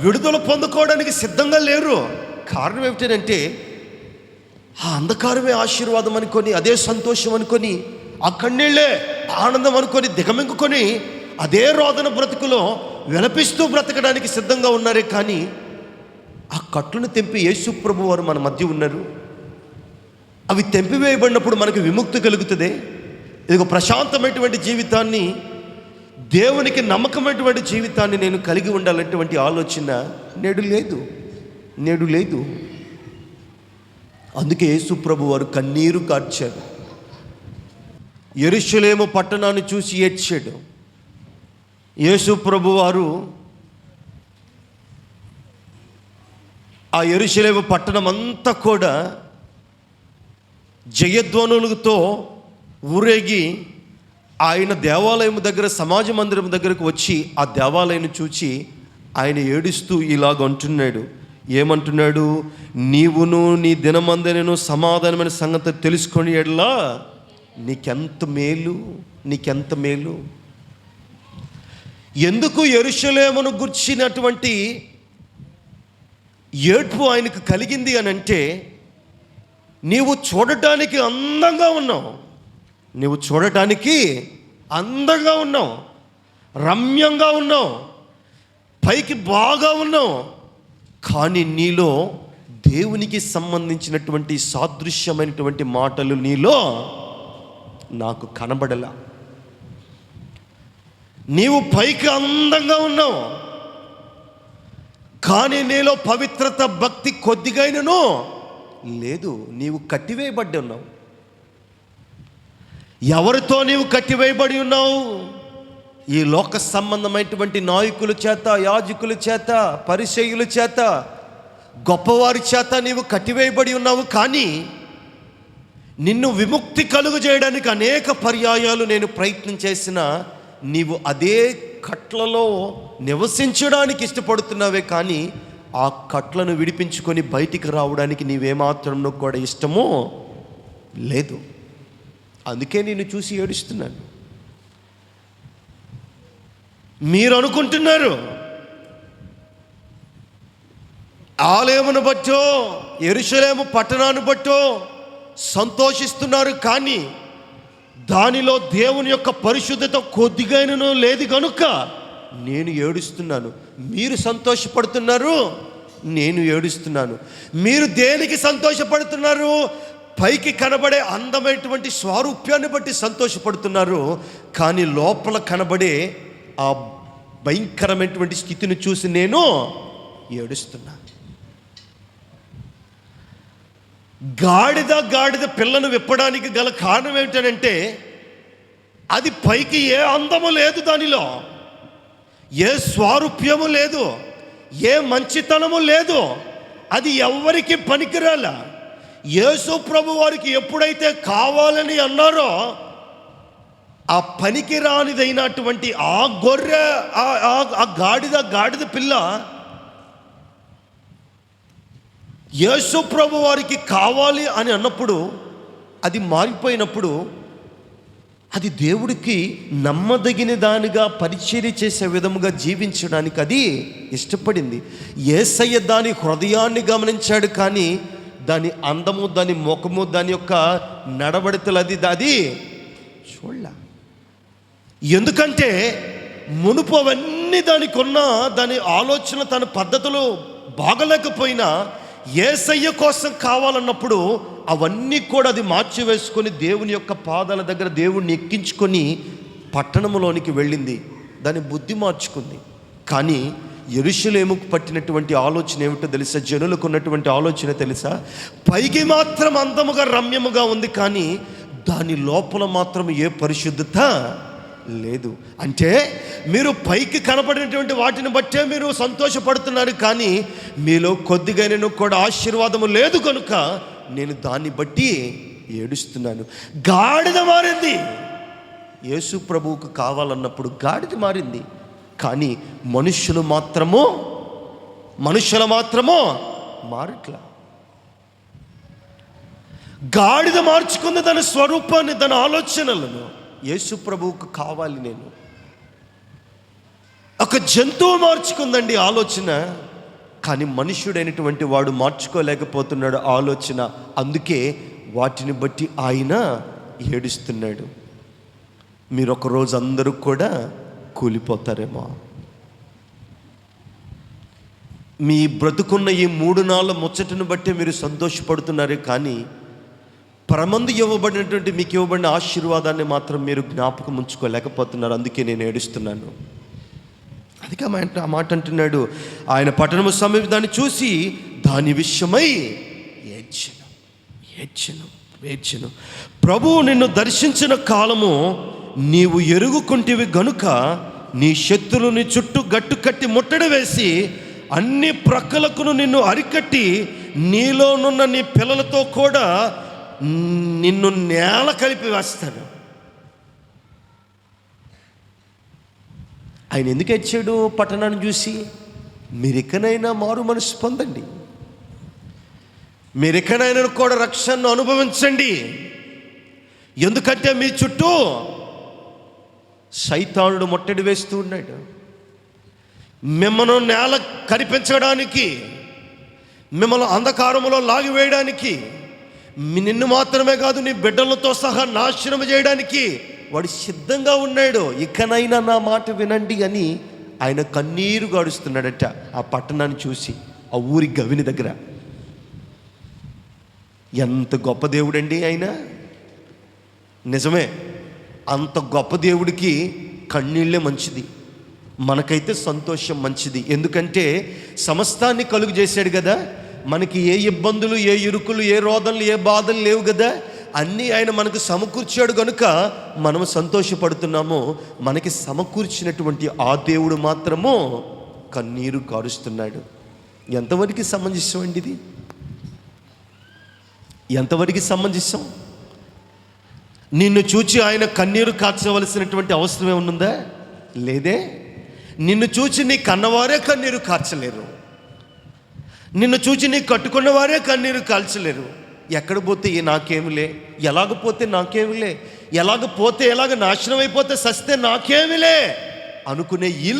విడుదల పొందుకోవడానికి సిద్ధంగా లేరు. కారణం ఏమిటంటే ఆ అంధకారమే ఆశీర్వాదం అనుకొని, అదే సంతోషం అనుకొని, ఆ కన్నీళ్ళే ఆనందం అనుకొని దిగమింగుకొని అదే రోదన బ్రతుకులో విలపిస్తూ బ్రతకడానికి సిద్ధంగా ఉన్నారే. కానీ ఆ కట్లను తెంపి యేసు ప్రభు వారు మన మధ్య ఉన్నారు. అవి తెంపివేయబడినప్పుడు మనకు విముక్తి కలుగుతుంది. ఇదిగో ప్రశాంతమైనటువంటి జీవితాన్ని, దేవునికి నమ్మకమైనటువంటి జీవితాన్ని నేను కలిగి ఉండాలనేటువంటి ఆలోచన నేడు లేదు. అందుకే యేసు ప్రభు వారు కన్నీరు కార్చారు. యెరూషలేము పట్టణాన్ని చూసి ఏడ్చాడు. యేసు ప్రభు వారు ఆ యెరూషలేము పట్టణం అంతా కూడా జయధ్వనులతో ఊరేగి ఆయన దేవాలయం దగ్గర, సమాజ మందిరం దగ్గరకు వచ్చి ఆ దేవాలయాన్ని చూచి ఆయన ఏడుస్తూ ఇలాగ అంటున్నాడు. ఏమంటున్నాడు? నీవును నీ దినమందనను సమాధానమైన సంగతి తెలుసుకొని ఎడలా నీకెంత మేలు. ఎందుకు యెరూషలేమును గుర్చినటువంటి ఏడ్పు ఆయనకు కలిగింది అని అంటే, నీవు చూడటానికి అందంగా ఉన్నావు, రమ్యంగా ఉన్నావు, పైకి బాగా ఉన్నావు, కానీ నీలో దేవునికి సంబంధించినటువంటి సాదృశ్యమైనటువంటి మాటలు నీలో నాకు కనబడలా. నీవు పైకి అందంగా ఉన్నావు, కానీ నీలో పవిత్రత, భక్తి కొద్దిగైనను లేదు. నీవు కట్టివేయబడి ఉన్నావు. ఎవరితో నీవు కట్టివేయబడి ఉన్నావు? ఈ లోక సంబంధమైనటువంటి నాయకుల చేత, యాజకుల చేత, పరిసయ్యుల చేత, గొప్పవారి చేత నీవు కట్టివేయబడి ఉన్నావు. కానీ నిన్ను విముక్తి కలుగు చేయడానికి అనేక పర్యాయాలు నేను ప్రయత్నం చేసినా నీవు అదే కట్లలో నివసించడానికి ఇష్టపడుతున్నావే కానీ ఆ కట్లను విడిపించుకొని బయటికి రావడానికి నీవేమాత్రం కూడా ఇష్టమో లేదు. అందుకే నిన్ను చూసి ఏడుస్తున్నాను. మీరు అనుకుంటున్నారు ఆలయమును బట్టో యెరూషలేము పట్టణాన్ని బట్టో సంతోషిస్తున్నారు, కానీ దానిలో దేవుని యొక్క పరిశుద్ధత కొద్దిగానూ లేదు కనుక నేను ఏడుస్తున్నాను. మీరు సంతోషపడుతున్నారు, నేను ఏడుస్తున్నాను. మీరు దేనికి సంతోషపడుతున్నారు? పైకి కనబడే అందమైనటువంటి స్వారూప్యాన్ని బట్టి సంతోషపడుతున్నారు, కానీ లోపల కనబడే ఆ భయంకరమైనటువంటి స్థితిని చూసి నేను ఏడుస్తున్నాను. గాడిద పిల్లను విప్పడానికి గల కారణం ఏమిటంటే అది పైకి ఏ అందము లేదు, దానిలో ఏ స్వారూప్యము లేదు, ఏ మంచితనము లేదు, అది ఎవ్వరికి పనికిరాల. యేసు ప్రభు వారికి ఎప్పుడైతే కావాలని అన్నారో ఆ పనికి రానిదైనటువంటి ఆ గొర్రె ఆ గాడిద పిల్ల యేసు ప్రభు వారికి కావాలి అని అన్నప్పుడు అది మారిపోయినప్పుడు అది దేవుడికి నమ్మదగిన దానిగా పరిచర్య చేసే విధముగా జీవించడానికి అది ఇష్టపడింది. యేసయ్య దాని హృదయాన్ని గమనించాడు, కానీ దాని అందము, దాని ముఖము, దాని యొక్క నడవడితలు అది చూడలే. ఎందుకంటే మునుపు అవన్నీ దానికి ఉన్న దాని ఆలోచన, తన పద్ధతులు బాగలేకపోయినా యేసయ్య కోసం కావాలన్నప్పుడు అవన్నీ కూడా అది మార్చివేసుకొని దేవుని యొక్క పాదాల దగ్గర దేవుణ్ణి ఎక్కించుకొని పట్టణంలోనికి వెళ్ళింది. దాని బుద్ధి మార్చుకుంది. కానీ యెరూషలేముకు పట్టినటువంటి ఆలోచన ఏమిటో తెలుసా? జనులకు ఉన్నటువంటి ఆలోచన తెలుసా? పైకి మాత్రం అందముగా రమ్యముగా ఉంది, కానీ దాని లోపల మాత్రం ఏ పరిశుద్ధత లేదు. అంటే మీరు పైకి కనపడినటువంటి వాటిని బట్టే మీరు సంతోషపడుతున్నారు, కానీ మీలో కొద్దిగానూ కూడా ఆశీర్వాదము లేదు కనుక నేను దాన్ని బట్టి ఏడుస్తున్నాను. గాడిద మారింది. యేసు ప్రభువుకు కావాలన్నప్పుడు గాడిద మారింది, కానీ మనుషుల మాత్రము మారట్లా. గాడిద మార్చుకుంది తన స్వరూపాన్ని, తన ఆలోచనలను. యేసు ప్రభువుకు కావాలి నేను. ఒక జంతువు మార్చుకుందండి ఆలోచన, కానీ మనుష్యుడైనటువంటి వాడు మార్చుకోలేకపోతున్నాడు ఆలోచన. అందుకే వాటిని బట్టి ఆయన ఏడుస్తున్నాడు. మీరు ఒకరోజు అందరూ కూడా కూలిపోతారేమో. మీ బ్రతుకున్న ఈ 3 నాళ్ళ ముచ్చటను బట్టి మీరు సంతోషపడుతున్నారే, కానీ పరమందు ఇవ్వబడినటువంటి మీకు ఇవ్వబడిన ఆశీర్వాదాన్ని మాత్రం మీరు జ్ఞాపకం ఉంచుకోలేకపోతున్నారు. అందుకే నేను ఏడుస్తున్నాను. అందుకే ఆ మాట అంటున్నాడు, ఆయన పట్టణము సమీపాన్ని చూసి దాని విషయమై ఏడ్చెను. ప్రభువు నిన్ను దర్శించిన కాలము నీవు ఎరుగుకుంటివి గనుక నీ శత్రువుని చుట్టూ గట్టు కట్టి ముట్టడి వేసి అన్ని ప్రక్కలకు నిన్ను అరికట్టి నీలోనున్న నీ పిల్లలతో కూడా నిన్ను నేల కలిపి వేస్తాడు. ఆయన ఎందుకు వచ్చాడు పట్టణాన్ని చూసి? మీరెక్కడైనా మారు మనసు పొందండి, మీరెక్కడైనా కూడా రక్షణను అనుభవించండి. ఎందుకంటే మీ చుట్టూ సైతానుడు ముట్టడి వేస్తూ ఉన్నాడు. మిమ్మల్ని నేల కనిపించడానికి, మిమ్మల్ని అంధకారములో లాగివేయడానికి, నిన్ను మాత్రమే కాదు నీ బిడ్డలతో సహా నాశనం చేయడానికి వాడు సిద్ధంగా ఉన్నాడు. ఇకనైనా నా మాట వినండి అని ఆయన కన్నీరు గాడుస్తున్నాడట ఆ పట్టణాన్ని చూసి, ఆ ఊరి గవిని దగ్గర. ఎంత గొప్ప దేవుడండి ఆయన! నిజమే, అంత గొప్ప దేవుడికి కన్నీళ్ళే మంచిది, మనకైతే సంతోషం మంచిది. ఎందుకంటే సమస్తాన్ని కలుగు చేశాడు కదా. మనకి ఏ ఇబ్బందులు, ఏ ఇరుకులు, ఏ రోదనలు, ఏ బాధలు లేవు కదా. అన్నీ ఆయన మనకు సమకూర్చాడు కనుక మనము సంతోషపడుతున్నాము. మనకి సమకూర్చినటువంటి ఆ దేవుడు మాత్రము కన్నీరు కారుస్తున్నాడు. ఎంతవరకు సమంజసం అండి ఇది? ఎంతవరకు సమంజసం? నిన్ను చూచి ఆయన కన్నీరు కార్చవలసినటువంటి అవసరం ఏమనుందా? లేదే. నిన్ను చూచి నీ కన్నవారే కన్నీరు కార్చలేరు, నిన్ను చూచి నీ కట్టుకున్న వారే కన్నీరు కాల్చలేరు. ఎక్కడ పోతే నాకేమిలే, ఎలాగపోతే నాకేమిలే, ఎలాగపోతే ఎలాగ నాశనం అయిపోతే సస్తే నాకేమిలే అనుకునే ఈ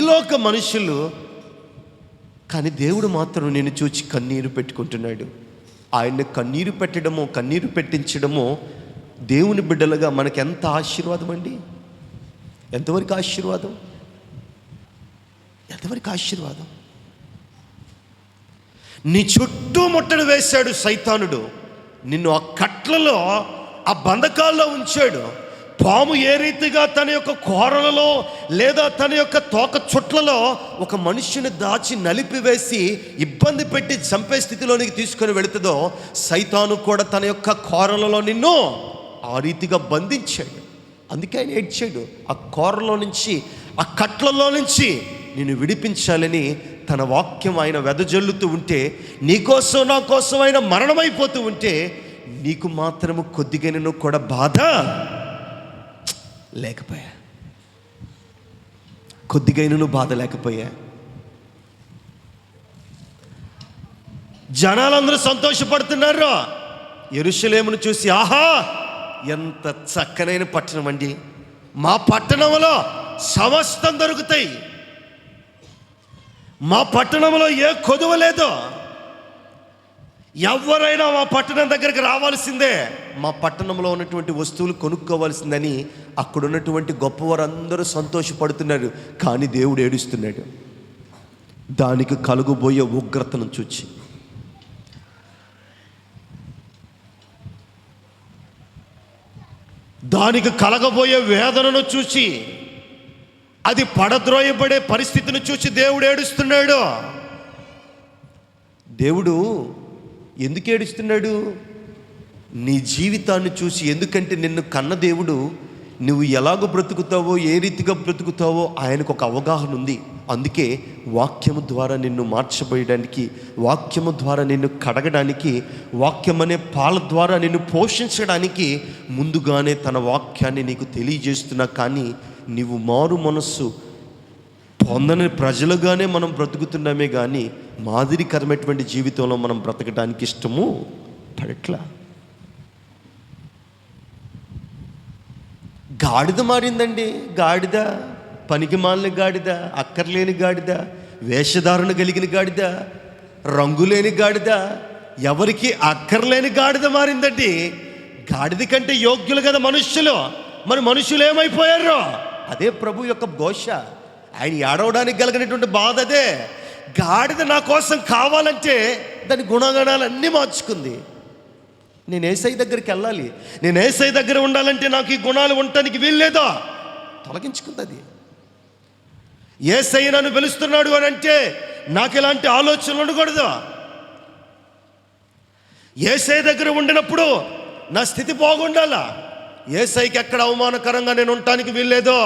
లోక మనుషులు. కానీ దేవుడు మాత్రం నిన్ను చూచి కన్నీరు పెట్టుకుంటున్నాడు. ఆయన్ని కన్నీరు పెట్టడము, కన్నీరు పెట్టించడము దేవుని బిడ్డలుగా మనకి ఎంత ఆశీర్వాదం అండి. ఎంతవరకు ఆశీర్వాదం, ఎంతవరకు ఆశీర్వాదం. నీ చుట్టూ ముట్టడి వేశాడు సైతానుడు, నిన్ను ఆ కట్లలో, ఆ బంధకాల్లో ఉంచాడు. పాము ఏ రీతిగా తన యొక్క కోరలలో లేదా తన యొక్క తోక చుట్లలో ఒక మనుష్యుని దాచి నలిపివేసి ఇబ్బంది పెట్టి చంపే స్థితిలోనికి తీసుకొని వెళుతుందో, సైతాను కూడా తన యొక్క కోరలలో నిన్ను ఆ రీతిగా బంధించాడు. అందుకే ఆయన ఏడ్చాడు. ఆ కోరలో నుంచి, ఆ కట్లలో నుంచి నిన్ను విడిపించాలని తన వాక్యం ఆయన వెదజల్లుతూ ఉంటే, నీకోసం నా కోసం ఆయన మరణమైపోతూ ఉంటే, నీకు మాత్రము కొద్దిగానూ కూడా బాధ లేకపోయా, కొద్దిగైనను బాధ లేకపోయా. జనాలందరూ సంతోషపడుతున్నారు యెరూషలేమును చూసి. ఆహా, ఎంత చక్కనైన పట్టణం అండి, మా పట్టణంలో సమస్తం దొరుకుతాయి, మా పట్టణంలో ఏ కొదువ లేదు, ఎవరైనా మా పట్టణం దగ్గరికి రావాల్సిందే, మా పట్టణంలో ఉన్నటువంటి వస్తువులు కొనుక్కోవాల్సిందని అక్కడ ఉన్నటువంటి గొప్పవారందరూ సంతోషపడుతున్నారు. కానీ దేవుడు ఏడుస్తున్నాడు దానికి కలుగుబోయే ఉగ్రతను చూచి. దానికి కలగబోయే వేదనను చూసి, అది పడద్రోయబడే పరిస్థితిని చూసి దేవుడు ఏడుస్తున్నాడు. దేవుడు ఎందుకు ఏడుస్తున్నాడు? నీ జీవితాన్ని చూసి. ఎందుకంటే నిన్ను కన్న దేవుడు నువ్వు ఎలాగ బ్రతుకుతావో, ఏ రీతిగా బ్రతుకుతావో ఆయనకు ఒక అవగాహన ఉంది. అందుకే వాక్యము ద్వారా నిన్ను మార్చబోయడానికి, వాక్యము ద్వారా నిన్ను కడగడానికి, వాక్యం అనే పాల ద్వారా నిన్ను పోషించడానికి ముందుగానే తన వాక్యాన్ని నీకు తెలియజేస్తున్నా. కానీ నీవు మారు మనస్సు పొందని ప్రజలుగానే మనం బ్రతుకుతున్నామే కానీ మాదిరికరమైనటువంటి జీవితంలో మనం బ్రతకడానికి ఇష్టము పడట్లా. గాడిద మారిందండి. గాడిద, పనికి మాలిన గాడిద, అక్కర్లేని గాడిద, వేషధారణ కలిగిన గాడిద, రంగులేని గాడిద, ఎవరికి అక్కర్లేని గాడిద మారిందండి. గాడిద కంటే యోగ్యులు కదా మనుష్యులు. మరి మనుషులు ఏమైపోయారు? అదే ప్రభు యొక్క ఘోష. ఆయన ఏడవడానికి కలిగినటువంటి బాధ అదే. గాడిద నా కోసం కావాలంటే దాని గుణగణాలన్నీ మార్చుకుంది. నేను యేసయ్య దగ్గరికి వెళ్ళాలి, నేను యేసయ్య దగ్గర ఉండాలంటే నాకు ఈ గుణాలు ఉండటానికి వీల్లేదా, తొలగించుకుంది. అది యేసయ్య నన్ను పిలుస్తున్నాడు అని అంటే నాకు ఇలాంటి ఆలోచనలు ఉండకూడదు. యేసయ్య దగ్గర ఉండినప్పుడు నా స్థితి బాగుండాలా. యేసయ్యకి ఎక్కడ అవమానకరంగా నేను ఉండటానికి వీల్లేదు.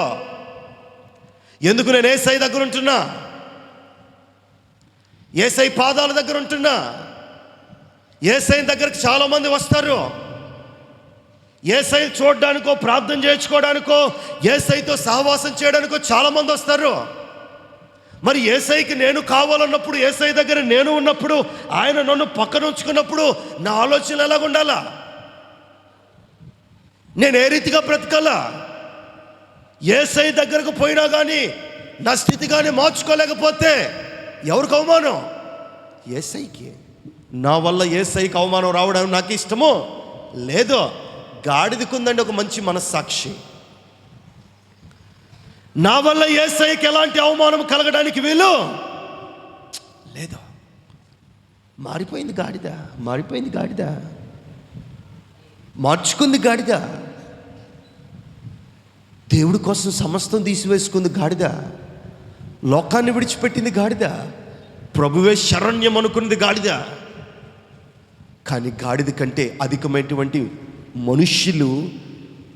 ఎందుకు నేను యేసయ్య దగ్గర ఉంటున్నా, యేసయ్య పాదాల దగ్గర ఉంటున్నా. యేసయ్య దగ్గరికి చాలామంది వస్తారు. యేసయ్య చూడడానికో, ప్రార్థన చేయించుకోవడానికో, యేసయ్యతో సహవాసం చేయడానికో చాలామంది వస్తారు. మరి యేసయ్యకి నేను కావాలన్నప్పుడు, యేసయ్య దగ్గర నేను ఉన్నప్పుడు, ఆయన నన్ను పక్కన ఉంచుకున్నప్పుడు నా ఆలోచన ఎలాగ ఉండాలా? నేను ఏ రీతిగా బ్రతకాలా? యేసయ్య దగ్గరకు పోయినా కానీ నా స్థితి కానీ మార్చుకోలేకపోతే ఎవరికి అవమానం? యేసయ్యకి. నా వల్ల యేసయ్యకి అవమానం రావడం నాకు ఇష్టమో లేదో. గాడిదకుందండి ఒక మంచి మనస్సాక్షి. నా వల్ల యేసయ్యకి ఎలాంటి అవమానం కలగడానికి వీలు లేదు. మారిపోయింది గాడిద, మారిపోయింది గాడిద, మార్చుకుంది గాడిద. దేవుడి కోసం సమస్తం తీసివేసుకుంది గాడిద. లోకాన్ని విడిచిపెట్టింది గాడిద. ప్రభువే శరణ్యం అనుకున్నది గాడిద. కానీ గాడిద కంటే అధికమైనటువంటి మనుష్యులు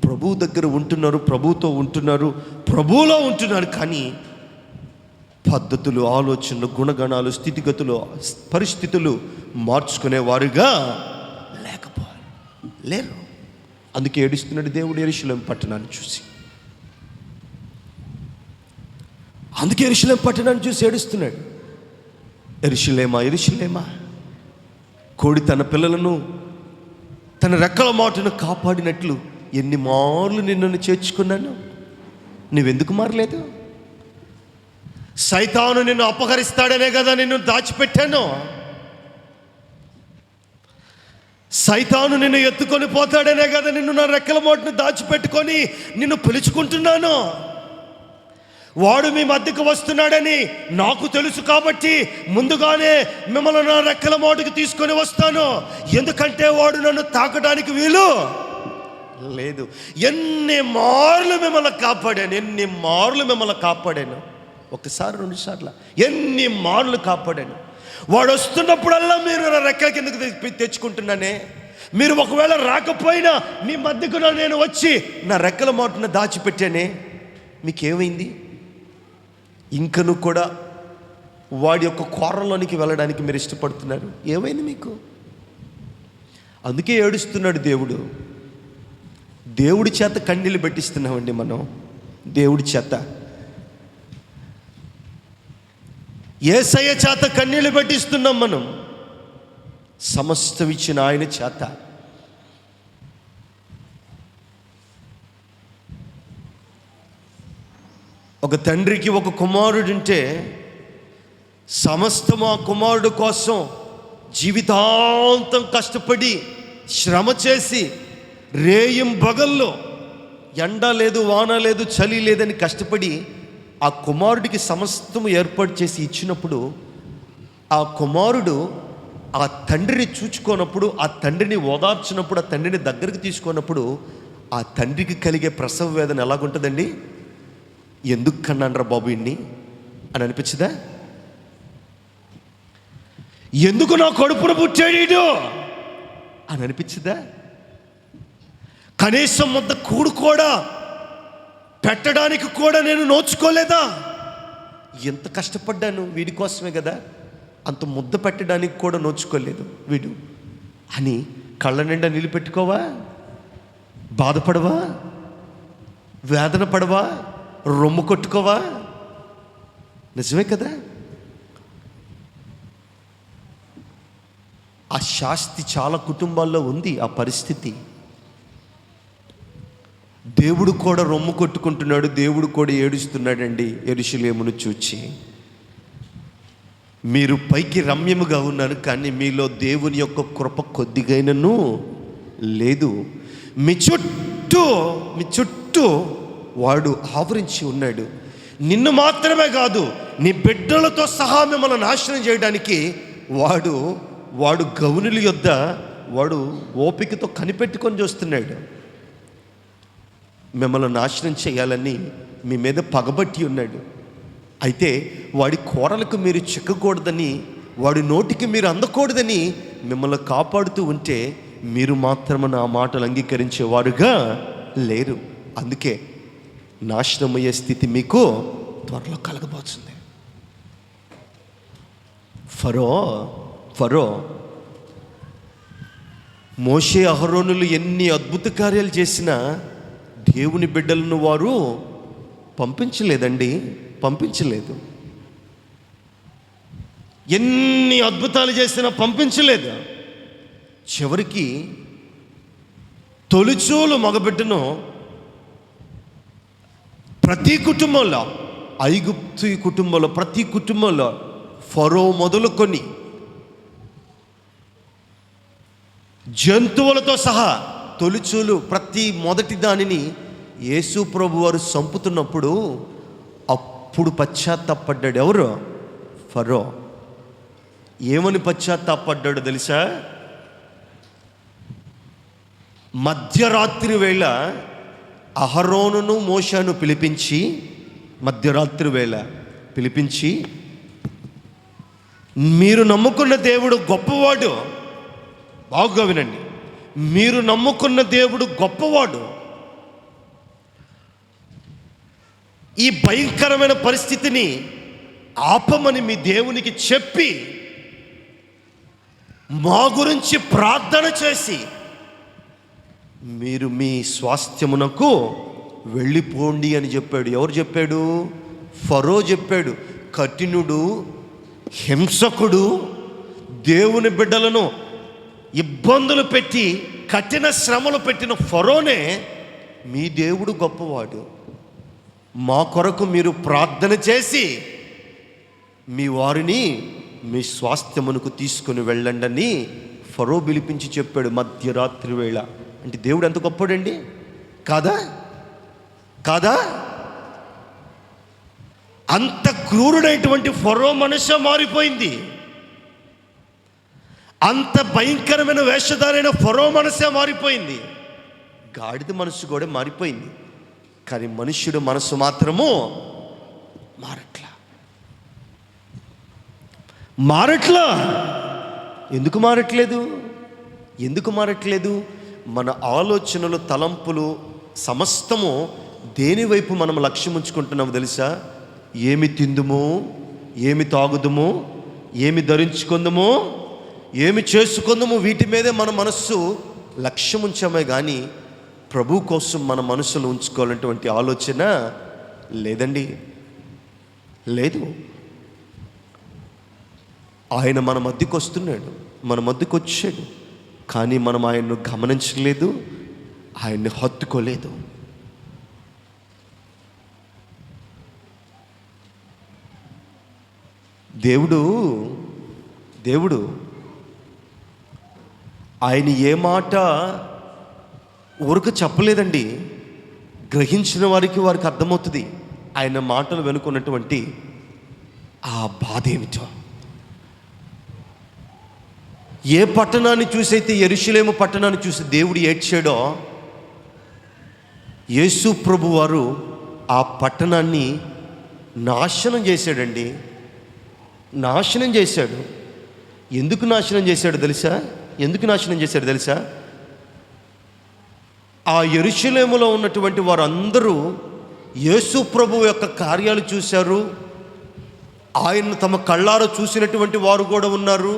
ప్రభువు దగ్గర ఉంటున్నారు, ప్రభువుతో ఉంటున్నారు, ప్రభువులో ఉంటున్నారు. కానీ పద్ధతులు, ఆలోచనలు, గుణగణాలు, స్థితిగతులు, పరిస్థితులు మార్చుకునేవారుగా లేరు. అందుకే ఏడుస్తున్నాడు దేవుడు యెరూషలేము పట్టణాన్ని చూసి. అందుకే యెరూషలేము పట్టణాన్ని చూసి ఏడుస్తున్నాడు. యెరూషలేమా, యెరూషలేమా, కోడి తన పిల్లలను తన రెక్కల మాటను కాపాడినట్లు ఎన్ని మార్లు నిన్ను చేర్చుకున్నాను, నువ్వెందుకు మారలేదు? సైతాను నిన్ను అపహరిస్తాడనే కదా నిన్ను దాచిపెట్టాను. సైతాను నిన్ను ఎత్తుకొని పోతాడనే కదా నిన్ను నా రెక్కల మాటను దాచిపెట్టుకొని నిన్ను పిలుచుకుంటున్నాను. వాడు మీ మధ్యకు వస్తున్నాడని నాకు తెలుసు కాబట్టి ముందుగానే మిమ్మల్ని నా రెక్కల మాటకు తీసుకొని వస్తాను. ఎందుకంటే వాడు నన్ను తాకడానికి వీలు లేదు. ఎన్ని మార్లు మిమ్మల్ని కాపాడాను, ఒకసారి 2 సార్లు, ఎన్ని మార్లు కాపాడాను. వాడు వస్తున్నప్పుడల్లా మీరు నా రెక్కల కిందకు తెచ్చుకుంటున్నానే. మీరు ఒకవేళ రాకపోయినా మీ మధ్యకు నేను వచ్చి నా రెక్కల మాటను దాచిపెట్టానే. మీకేమైంది? ఇంకను కూడా వాడి యొక్క కోరలోనికి వెళ్ళడానికి మీరు ఇష్టపడుతున్నారు. ఏమైంది మీకు? అందుకే ఏడుస్తున్నాడు దేవుడు. దేవుడి చేత కన్నీళ్ళు పెట్టిస్తున్నామండి మనం. దేవుడి చేత, యేసయ్య చేత కన్నీళ్ళు పెట్టిస్తున్నాం మనం. సమస్తం ఇచ్చిన ఆయన చేత. ఒక తండ్రికి ఒక కుమారుడుంటే సమస్తము ఆ కుమారుడు కోసం జీవితాంతం కష్టపడి శ్రమ చేసి రేయింబగల్లో ఎండ లేదు, వాన లేదు, చలి లేదని కష్టపడి ఆ కుమారుడికి సమస్తము ఏర్పాటు చేసి ఇచ్చినప్పుడు ఆ కుమారుడు ఆ తండ్రిని చూచుకోనప్పుడు, ఆ తండ్రిని ఓదార్చినప్పుడు, ఆ తండ్రిని దగ్గరికి తీసుకున్నప్పుడు ఆ తండ్రికి కలిగే ప్రసవ వేదన ఎలాగుంటుందండి? ఎందుకు కన్నానరా బాబు ఇన్ని అని అనిపించదా? ఎందుకు నా కడుపును పుట్టాడు అని అనిపించదా? కనీసం ముద్ద కూడు కూడా పెట్టడానికి కూడా నేను నోచుకోలేదా? ఎంత కష్టపడ్డాను వీడి కోసమే కదా, అంత ముద్ద పెట్టడానికి కూడా నోచుకోలేదు వీడు అని కళ్ళ నిండా నీళ్ళు పెట్టుకోవా? బాధపడవా? వేదన పడవా? రొమ్ము కొట్టుకోవా? నిజమే కదా. ఆ శాస్తి చాలా కుటుంబాల్లో ఉంది. ఆ పరిస్థితి. దేవుడు కూడా రొమ్ము కొట్టుకుంటున్నాడు, దేవుడు కూడా ఏడుస్తున్నాడండి యెరూషలేమును చూచి. మీరు పైకి రమ్యముగా ఉన్నారు, కానీ మీలో దేవుని యొక్క కృప కొద్దిగైనను లేదు. మీ చుట్టూ వాడు ఆవరించి ఉన్నాడు. నిన్ను మాత్రమే కాదు, నీ బిడ్డలతో సహా మిమ్మల్ని నాశనం చేయడానికి వాడు గౌనుల యొద్ద వాడు ఓపికతో కనిపెట్టుకొని చూస్తున్నాడు. మిమ్మల్ని నాశనం చేయాలని మీ మీద పగబట్టి ఉన్నాడు. అయితే వాడి కోరలకు మీరు చిక్కకూడదని, వాడి నోటికి మీరు అందకూడదని మిమ్మల్ని కాపాడుతూ ఉంటే మీరు మాత్రమే నా మాటలు అంగీకరించేవారుగా లేరు. అందుకే నాశనమయ్యే స్థితి మీకు త్వరలో కలగబోతుంది. ఫరో మోషే అహరోనులు ఎన్ని అద్భుత కార్యాలు చేసినా దేవుని బిడ్డలను వారు పంపించలేదు. ఎన్ని అద్భుతాలు చేసినా పంపించలేదు. చివరికి తొలిచూలు మగబిడ్డను ప్రతి కుటుంబంలో, ఐగుప్తు కుటుంబంలో, ప్రతి కుటుంబంలో ఫరో మొదలుకొని జంతువులతో సహా తొలిచూలు ప్రతి మొదటి దానిని యేసు ప్రభు వారు చంపుతున్నప్పుడు అప్పుడు పశ్చాత్తాపడ్డాడు. ఎవరు? ఫరో. ఏమని పశ్చాత్తాపడ్డాడు తెలుసా? మధ్యరాత్రి వేళ అహరోనును మోషేను పిలిపించి, మధ్యరాత్రి వేళ పిలిపించి, మీరు నమ్ముకున్న దేవుడు గొప్పవాడు. బాగా వినండి, మీరు నమ్ముకున్న దేవుడు గొప్పవాడు. ఈ భయంకరమైన పరిస్థితిని ఆపమని మీ దేవునికి చెప్పి మా గురించి ప్రార్థన చేసి మీరు మీ స్వాస్థ్యమునకు వెళ్ళిపోండి అని చెప్పాడు. ఎవరు చెప్పాడు? ఫరో చెప్పాడు. కఠినుడు, హింసకుడు, దేవుని బిడ్డలను ఇబ్బందులు పెట్టి కఠిన శ్రమలు పెట్టిన ఫరోనే మీ దేవుడు గొప్పవాడు, మా కొరకు మీరు ప్రార్థన చేసి మీ వారిని మీ స్వాస్థ్యమునకు తీసుకుని వెళ్ళండి అని ఫరో పిలిపించి చెప్పాడు మధ్యరాత్రి వేళ. అంటే దేవుడు ఎంత గొప్పడండి, కాదా? కాదా? అంత క్రూరుడైనటువంటి ఫరో మనసు మారిపోయింది. అంత భయంకరమైన వేషధారైన ఫరో మనసే మారిపోయింది. గాడిద మనసు కూడా మారిపోయింది. కానీ మనుష్యుడు మనసు మాత్రము మారట్లా. ఎందుకు మారట్లేదు? మన ఆలోచనలు, తలంపులు సమస్తము దేని వైపు మనం లక్ష్యం ఉంచుకుంటున్నాము తెలుసా? ఏమి తిందుము, ఏమి తాగుదుము, ఏమి ధరించుకుందుము, ఏమి చేసుకుందుము, వీటి మీదే మన మనస్సు లక్ష్యం ఉంచామే కానీ ప్రభు కోసం మన మనసులో ఉంచుకోవాలనేటువంటి ఆలోచన లేదండి, లేదు. ఆయన మన మధ్యకు వస్తున్నాడు, మన మధ్యకు వచ్చాడు, కానీ మనం ఆయన్ను గమనించలేదు, ఆయన్ని హత్తుకోలేదు. దేవుడు ఆయన ఏ మాట ఊరికి చెప్పలేదండి. గ్రహించిన వారికి అర్థమవుతుంది ఆయన మాటలు వెనుకున్నటువంటి ఆ బాధ ఏమిటో. ఏ పట్టణాన్ని చూసైతే, యెరూషలేము పట్టణాన్ని చూసి దేవుడు ఏడ్చాడో, యేసు ప్రభు వారు ఆ పట్టణాన్ని నాశనం చేశాడండి. నాశనం చేశాడు. ఎందుకు నాశనం చేశాడు తెలుసా? ఆ యెరూషలేములో ఉన్నటువంటి వారందరూ యేసు ప్రభు యొక్క కార్యాలు చూశారు. ఆయన్ను తమ కళ్ళారా చూసినటువంటి వారు కూడా ఉన్నారు.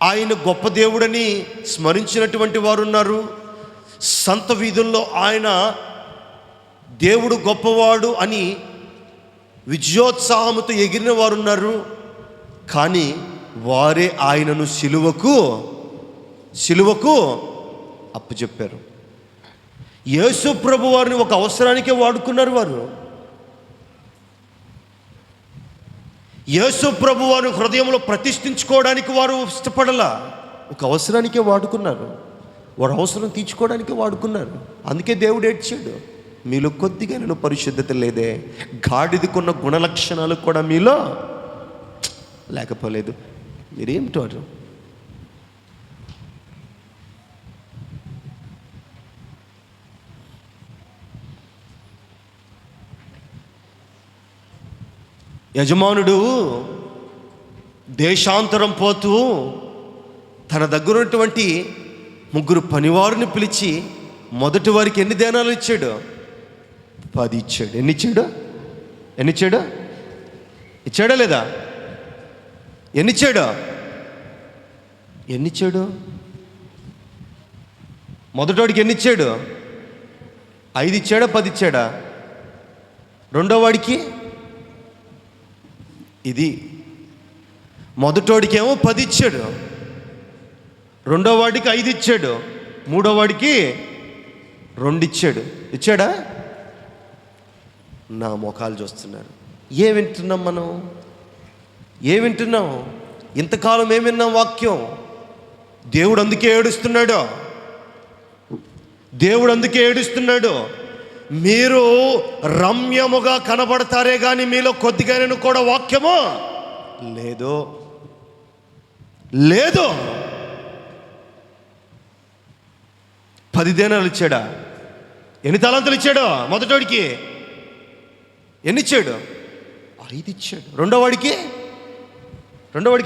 ఆయన గొప్ప దేవుడని స్మరించినటువంటి వారు ఉన్నారు. సంత వీధుల్లో ఆయన దేవుడు గొప్పవాడు అని విజయోత్సాహంతో ఎగిరిన వారు ఉన్నారు. కానీ వారే ఆయనను సిలువకు అప్పచెప్పారు. యేసు ప్రభు వారిని ఒక అవసరానికే వాడుకున్నారు వారు. యేసు ప్రభు వారిని హృదయంలో ప్రతిష్ఠించుకోవడానికి వారు ఇష్టపడలా, ఒక అవసరానికే వాడుకున్నారు. వారు అవసరం తీర్చుకోవడానికే వాడుకున్నారు. అందుకే దేవుడు ఏడ్చాడు, మీలో కొద్దిగా నేను పరిశుద్ధత లేదే, గాడిదకున్న గుణలక్షణాలు కూడా మీలో లేకపోలేదు. మీరేమిటారు? యజమానుడు దేశాంతరం పోతూ తన దగ్గర ఉన్నటువంటి 3 పనివారిని పిలిచి మొదటి వారికి ఎన్ని దేనాలు ఇచ్చాడు? 10 ఇచ్చాడు. ఎన్ని ఇచ్చాడు? ఇచ్చాడా లేదా? ఎన్నిచ్చాడు? మొదటివాడికి ఎన్నిచ్చాడు? 5 ఇచ్చాడా? 10 ఇచ్చాడా? రెండో వాడికి ఇది, మొదటోడికి ఏమో 10 ఇచ్చాడు, రెండో వాడికి 5 ఇచ్చాడు, మూడో వాడికి 2 ఇచ్చాడు. ఇచ్చాడా? నా ముఖాలు చూస్తున్నారు. ఏం వింటున్నాం మనం? ఏం వింటున్నాం? ఇంతకాలం ఏం విన్నాం వాక్యం? దేవుడు అందుకే ఏడుస్తున్నాడు. మీరు రమ్యముగా కనబడతారే కానీ మీలో కొద్దిగానే కూడా వాక్యము లేదు. 10 దేనాలు ఇచ్చాడా? ఎన్ని తలాంతులు ఇచ్చాడు? మొదటోడికి ఎన్ని ఇచ్చాడు? 5 ఇచ్చాడు. రెండో వాడికి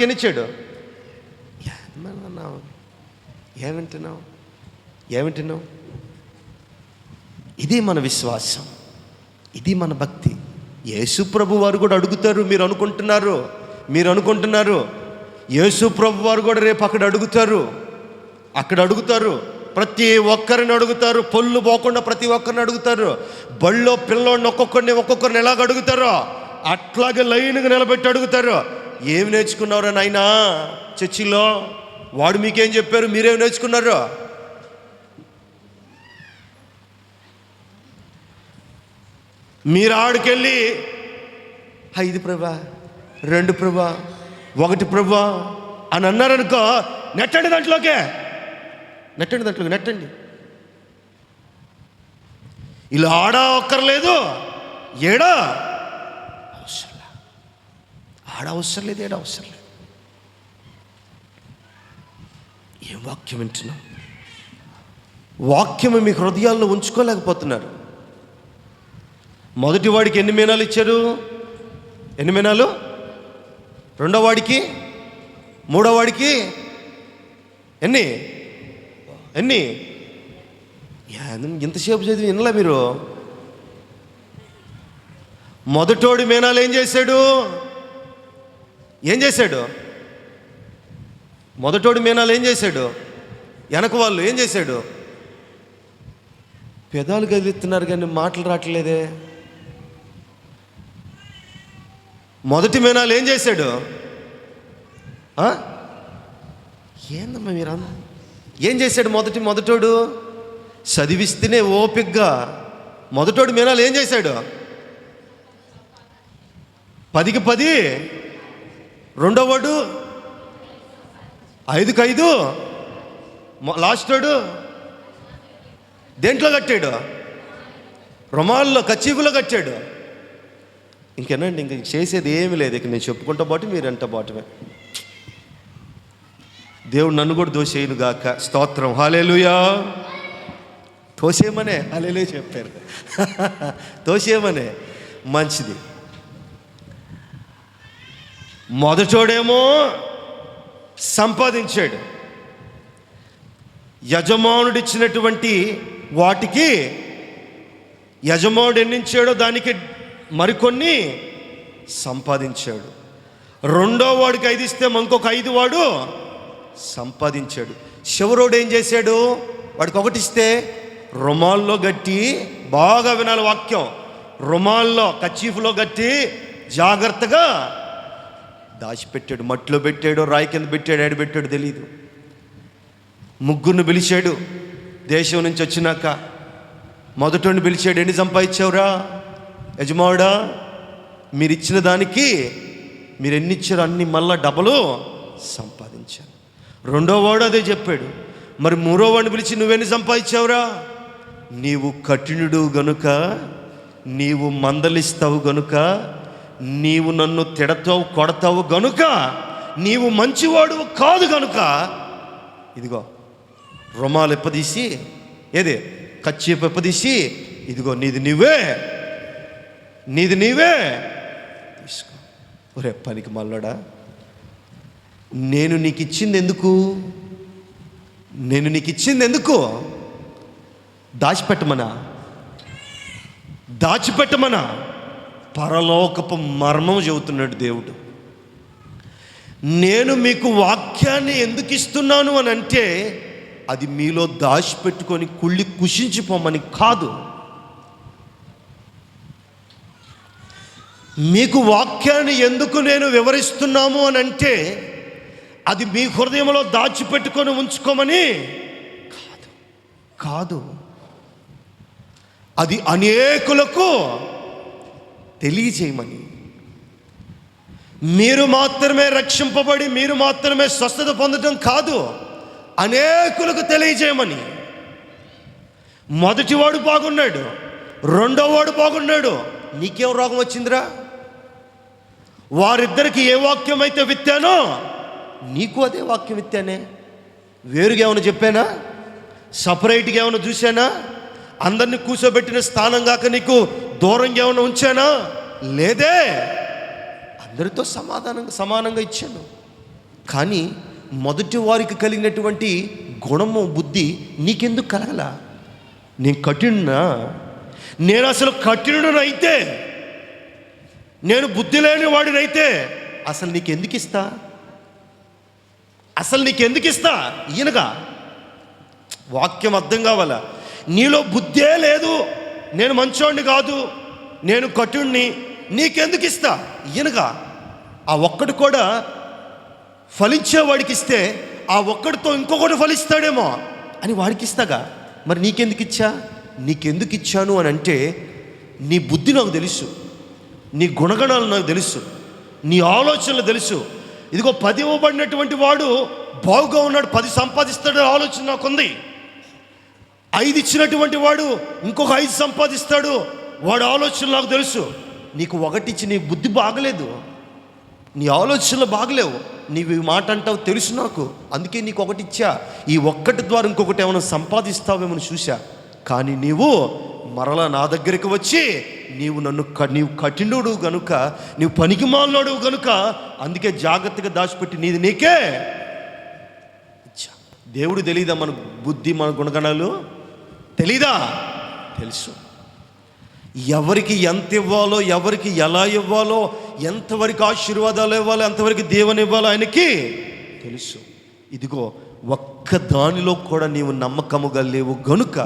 ఎన్ని ఇచ్చాడు? ఏమింటున్నావు? ఇది మన విశ్వాసం, ఇది మన భక్తి. యేసు ప్రభు వారు కూడా అడుగుతారు. మీరు అనుకుంటున్నారు యేసు ప్రభు వారు కూడా రేపు అక్కడ అడుగుతారు. ప్రతి ఒక్కరిని అడుగుతారు. పొల్లు పోకుండా ప్రతి ఒక్కరిని అడుగుతారు. బళ్ళో పిల్లోడిని ఒక్కొక్కరిని ఎలాగ అడుగుతారో అట్లాగే లైన్గా నిలబెట్టి అడుగుతారు. ఏమి నేర్చుకున్నారో నాయనా చర్చిలో? వాడు మీకేం చెప్పారు? మీరేమి నేర్చుకున్నారు? మీరు ఆడికెళ్ళి 5 ప్రభా, 2 ప్రభా, 1 ప్రభా అని అన్నారనుకో, నెట్టండి దాంట్లోకి. ఇలా ఆడా ఒక్కర్లేదు, ఏడా అవసరం, ఆడ అవసరం లేదు, ఏడా అవసరం లేదు. ఏం వాక్యం వింటున్నాం? వాక్యము మీ హృదయాల్లో ఉంచుకోలేకపోతున్నారు. మొదటి వాడికి ఎన్ని మీనాలు ఇచ్చారు? ఎన్ని మీనాలు? రెండో వాడికి, మూడో వాడికి ఎన్ని? ఇంతసేపు చదివి వినలే మీరు? మొదటోడి మీనాలు ఏం చేశాడు? మొదటోడి మీనాలు ఏం చేశాడు? వెనక వాళ్ళు ఏం చేశాడు? పెదాలు కదిలిస్తున్నారు కానీ మాటలు రావట్లేదే. మొదటి మీనాలు ఏం చేశాడు? ఏందమ్మా మీరు ఏం చేశాడు? మొదటోడు చదివిస్తేనే ఓపికగా. మొదటోడు మీనాలు ఏం చేశాడు? 10కి 10. రెండోవాడు 5కి 5. లాస్టోడు దేంట్లో కట్టాడు? రుమాల్లో, కచ్చీపులో కట్టాడు. ఇంకేనండి, ఇంక చేసేది ఏమీ లేదు. ఇక నేను చెప్పుకుంటా బాటు మీరు అంట బాటమే. దేవుడు నన్ను కూడా దోషేయును గాక. స్తోత్రం, హల్లెలూయా. తోసేయమనే హల్లెలూయా చెప్పారు. తోసేయమనే మంచిది. మొదటోడేమో సంపాదించాడు. యజమానుడిచ్చినటువంటి వాటికి యజమానుడు ఎన్నించాడో దానికి మరికొన్ని సంపాదించాడు. రెండో వాడికి 5 ఇస్తే ఇంకొక 5 వాడు సంపాదించాడు. చివరోడు ఏం చేశాడు? వాడికి 1 ఇస్తే రుమాల్లో గట్టి, బాగా వినాలి వాక్యం, రుమాల్లో కచ్చీఫ్లో గట్టి జాగ్రత్తగా దాచిపెట్టాడు. మట్టిలో పెట్టాడు, రాయి కింద పెట్టాడు, ఏడ పెట్టాడు తెలీదు. ముగ్గురిని పిలిచాడు. దేశం నుంచి వచ్చినాక మొదటోడిని పిలిచాడు. ఎన్ని సంపాదించావురా యజమానుడా? మీరు ఇచ్చిన దానికి మీరు ఎన్ని ఇచ్చారో అన్ని మళ్ళా డబలు సంపాదించాను. రెండో వాడు అదే చెప్పాడు. మరి మూడో వాడిని పిలిచి నువ్వెన్ని సంపాదించావురా? నీవు కఠినుడు గనుక, నీవు మందలిస్తావు గనుక, నీవు నన్ను తిడతావు కొడతావు గనుక, నీవు మంచివాడు కాదు గనుక ఇదిగో రుమాలు ఎప్పదీసి, ఏదే కచ్చీపు ఎప్పదీసి, ఇదిగో నీది నీవే తీసుకో. ఒరే పనికి మల్లోడా, నేను నీకు ఇచ్చింది ఎందుకు? దాచిపెట్టమనా? పరలోకపు మర్మం చెబుతున్నాడు దేవుడు. నేను మీకు వాక్యాన్ని ఎందుకు ఇస్తున్నాను అని అంటే, అది మీలో దాచిపెట్టుకొని కుళ్ళి కుషించిపోమని కాదు. మీకు వాక్యాన్ని ఎందుకు నేను వివరిస్తున్నాము అని అంటే, అది మీ హృదయంలో దాచిపెట్టుకొని ఉంచుకోమని కాదు. అది అనేకులకు తెలియజేయమని. మీరు మాత్రమే రక్షింపబడి మీరు మాత్రమే స్వస్థత పొందడం కాదు, అనేకులకు తెలియజేయమని. మొదటివాడు బాగున్నాడు, రెండోవాడు బాగున్నాడు, నీకేం రోగం వచ్చిందిరా? వారిద్దరికి ఏ వాక్యం అయితే విత్తానో నీకు అదే వాక్యం విత్తానే. వేరుగా ఏమైనా చెప్పానా? సపరేట్గా ఏమైనా చూశానా? అందరినీ కూర్చోబెట్టిన స్థానం కాక నీకు దూరంగా ఏమైనా ఉంచానా? లేదే. అందరితో సమానంగా ఇచ్చాను. కానీ మొదటి వారికి కలిగినటువంటి గుణము, బుద్ధి నీకెందుకు కలగలా? నేను కఠినునా? నేను అసలు కఠినుడనైతే, నేను బుద్ధి లేని వాడినైతే అసలు నీకెందుకు ఇస్తా? ఈయనగా వాక్యం అర్థం కావాలా? నీలో బుద్ధే లేదు, నేను మంచోడిని కాదు, నేను కటుణ్ణి, నీకెందుకు ఇస్తా? ఈయనగా ఆ ఒక్కడు కూడా ఫలించేవాడికి ఇస్తే ఆ ఒక్కడితో ఇంకొకటి ఫలిస్తాడేమో అని వాడికి ఇస్తాగా. మరి నీకెందుకు ఇచ్చాను అని అంటే, నీ బుద్ధి నాకు తెలుసు, నీ గుణగణాలు నాకు తెలుసు, నీ ఆలోచనలు తెలుసు. ఇదిగో 10 ఇవ్వబడినటువంటి వాడు బాగుగా ఉన్నాడు, 10 సంపాదిస్తాడు ఆలోచన నాకుంది. 5 ఇచ్చినటువంటి వాడు ఇంకొక 5 సంపాదిస్తాడు, వాడు ఆలోచనలు నాకు తెలుసు. నీకు 1 ఇచ్చి నీ బుద్ధి బాగలేదు, నీ ఆలోచనలు బాగలేవు, నీవు ఈ మాట అంటావు తెలుసు నాకు, అందుకే నీకు 1 ఇచ్చా. ఈ 1 ద్వారా ఇంకొకటి ఏమైనా సంపాదిస్తావేమో చూసా. కానీ నీవు మరలా నా దగ్గరికి వచ్చి నీవు కఠినుడు గనుక, నీవు పనికి మాలినోడు గనుక, అందుకే జాగ్రత్తగా దాచిపెట్టి నీది నీకే ఇచ్చా. దేవుడు తెలీదా మన బుద్ధి, మన గుణగణాలు తెలీదా? తెలుసు. ఎవరికి ఎంత ఇవ్వాలో, ఎవరికి ఎలా ఇవ్వాలో, ఎంతవరకు ఆశీర్వాదాలు ఇవ్వాలో, ఎంతవరకు దీవెన ఇవ్వాలో ఆయనకి తెలుసు. ఇదిగో ఒక్క దానిలో కూడా నీవు నమ్మకముగా లేవు గనుక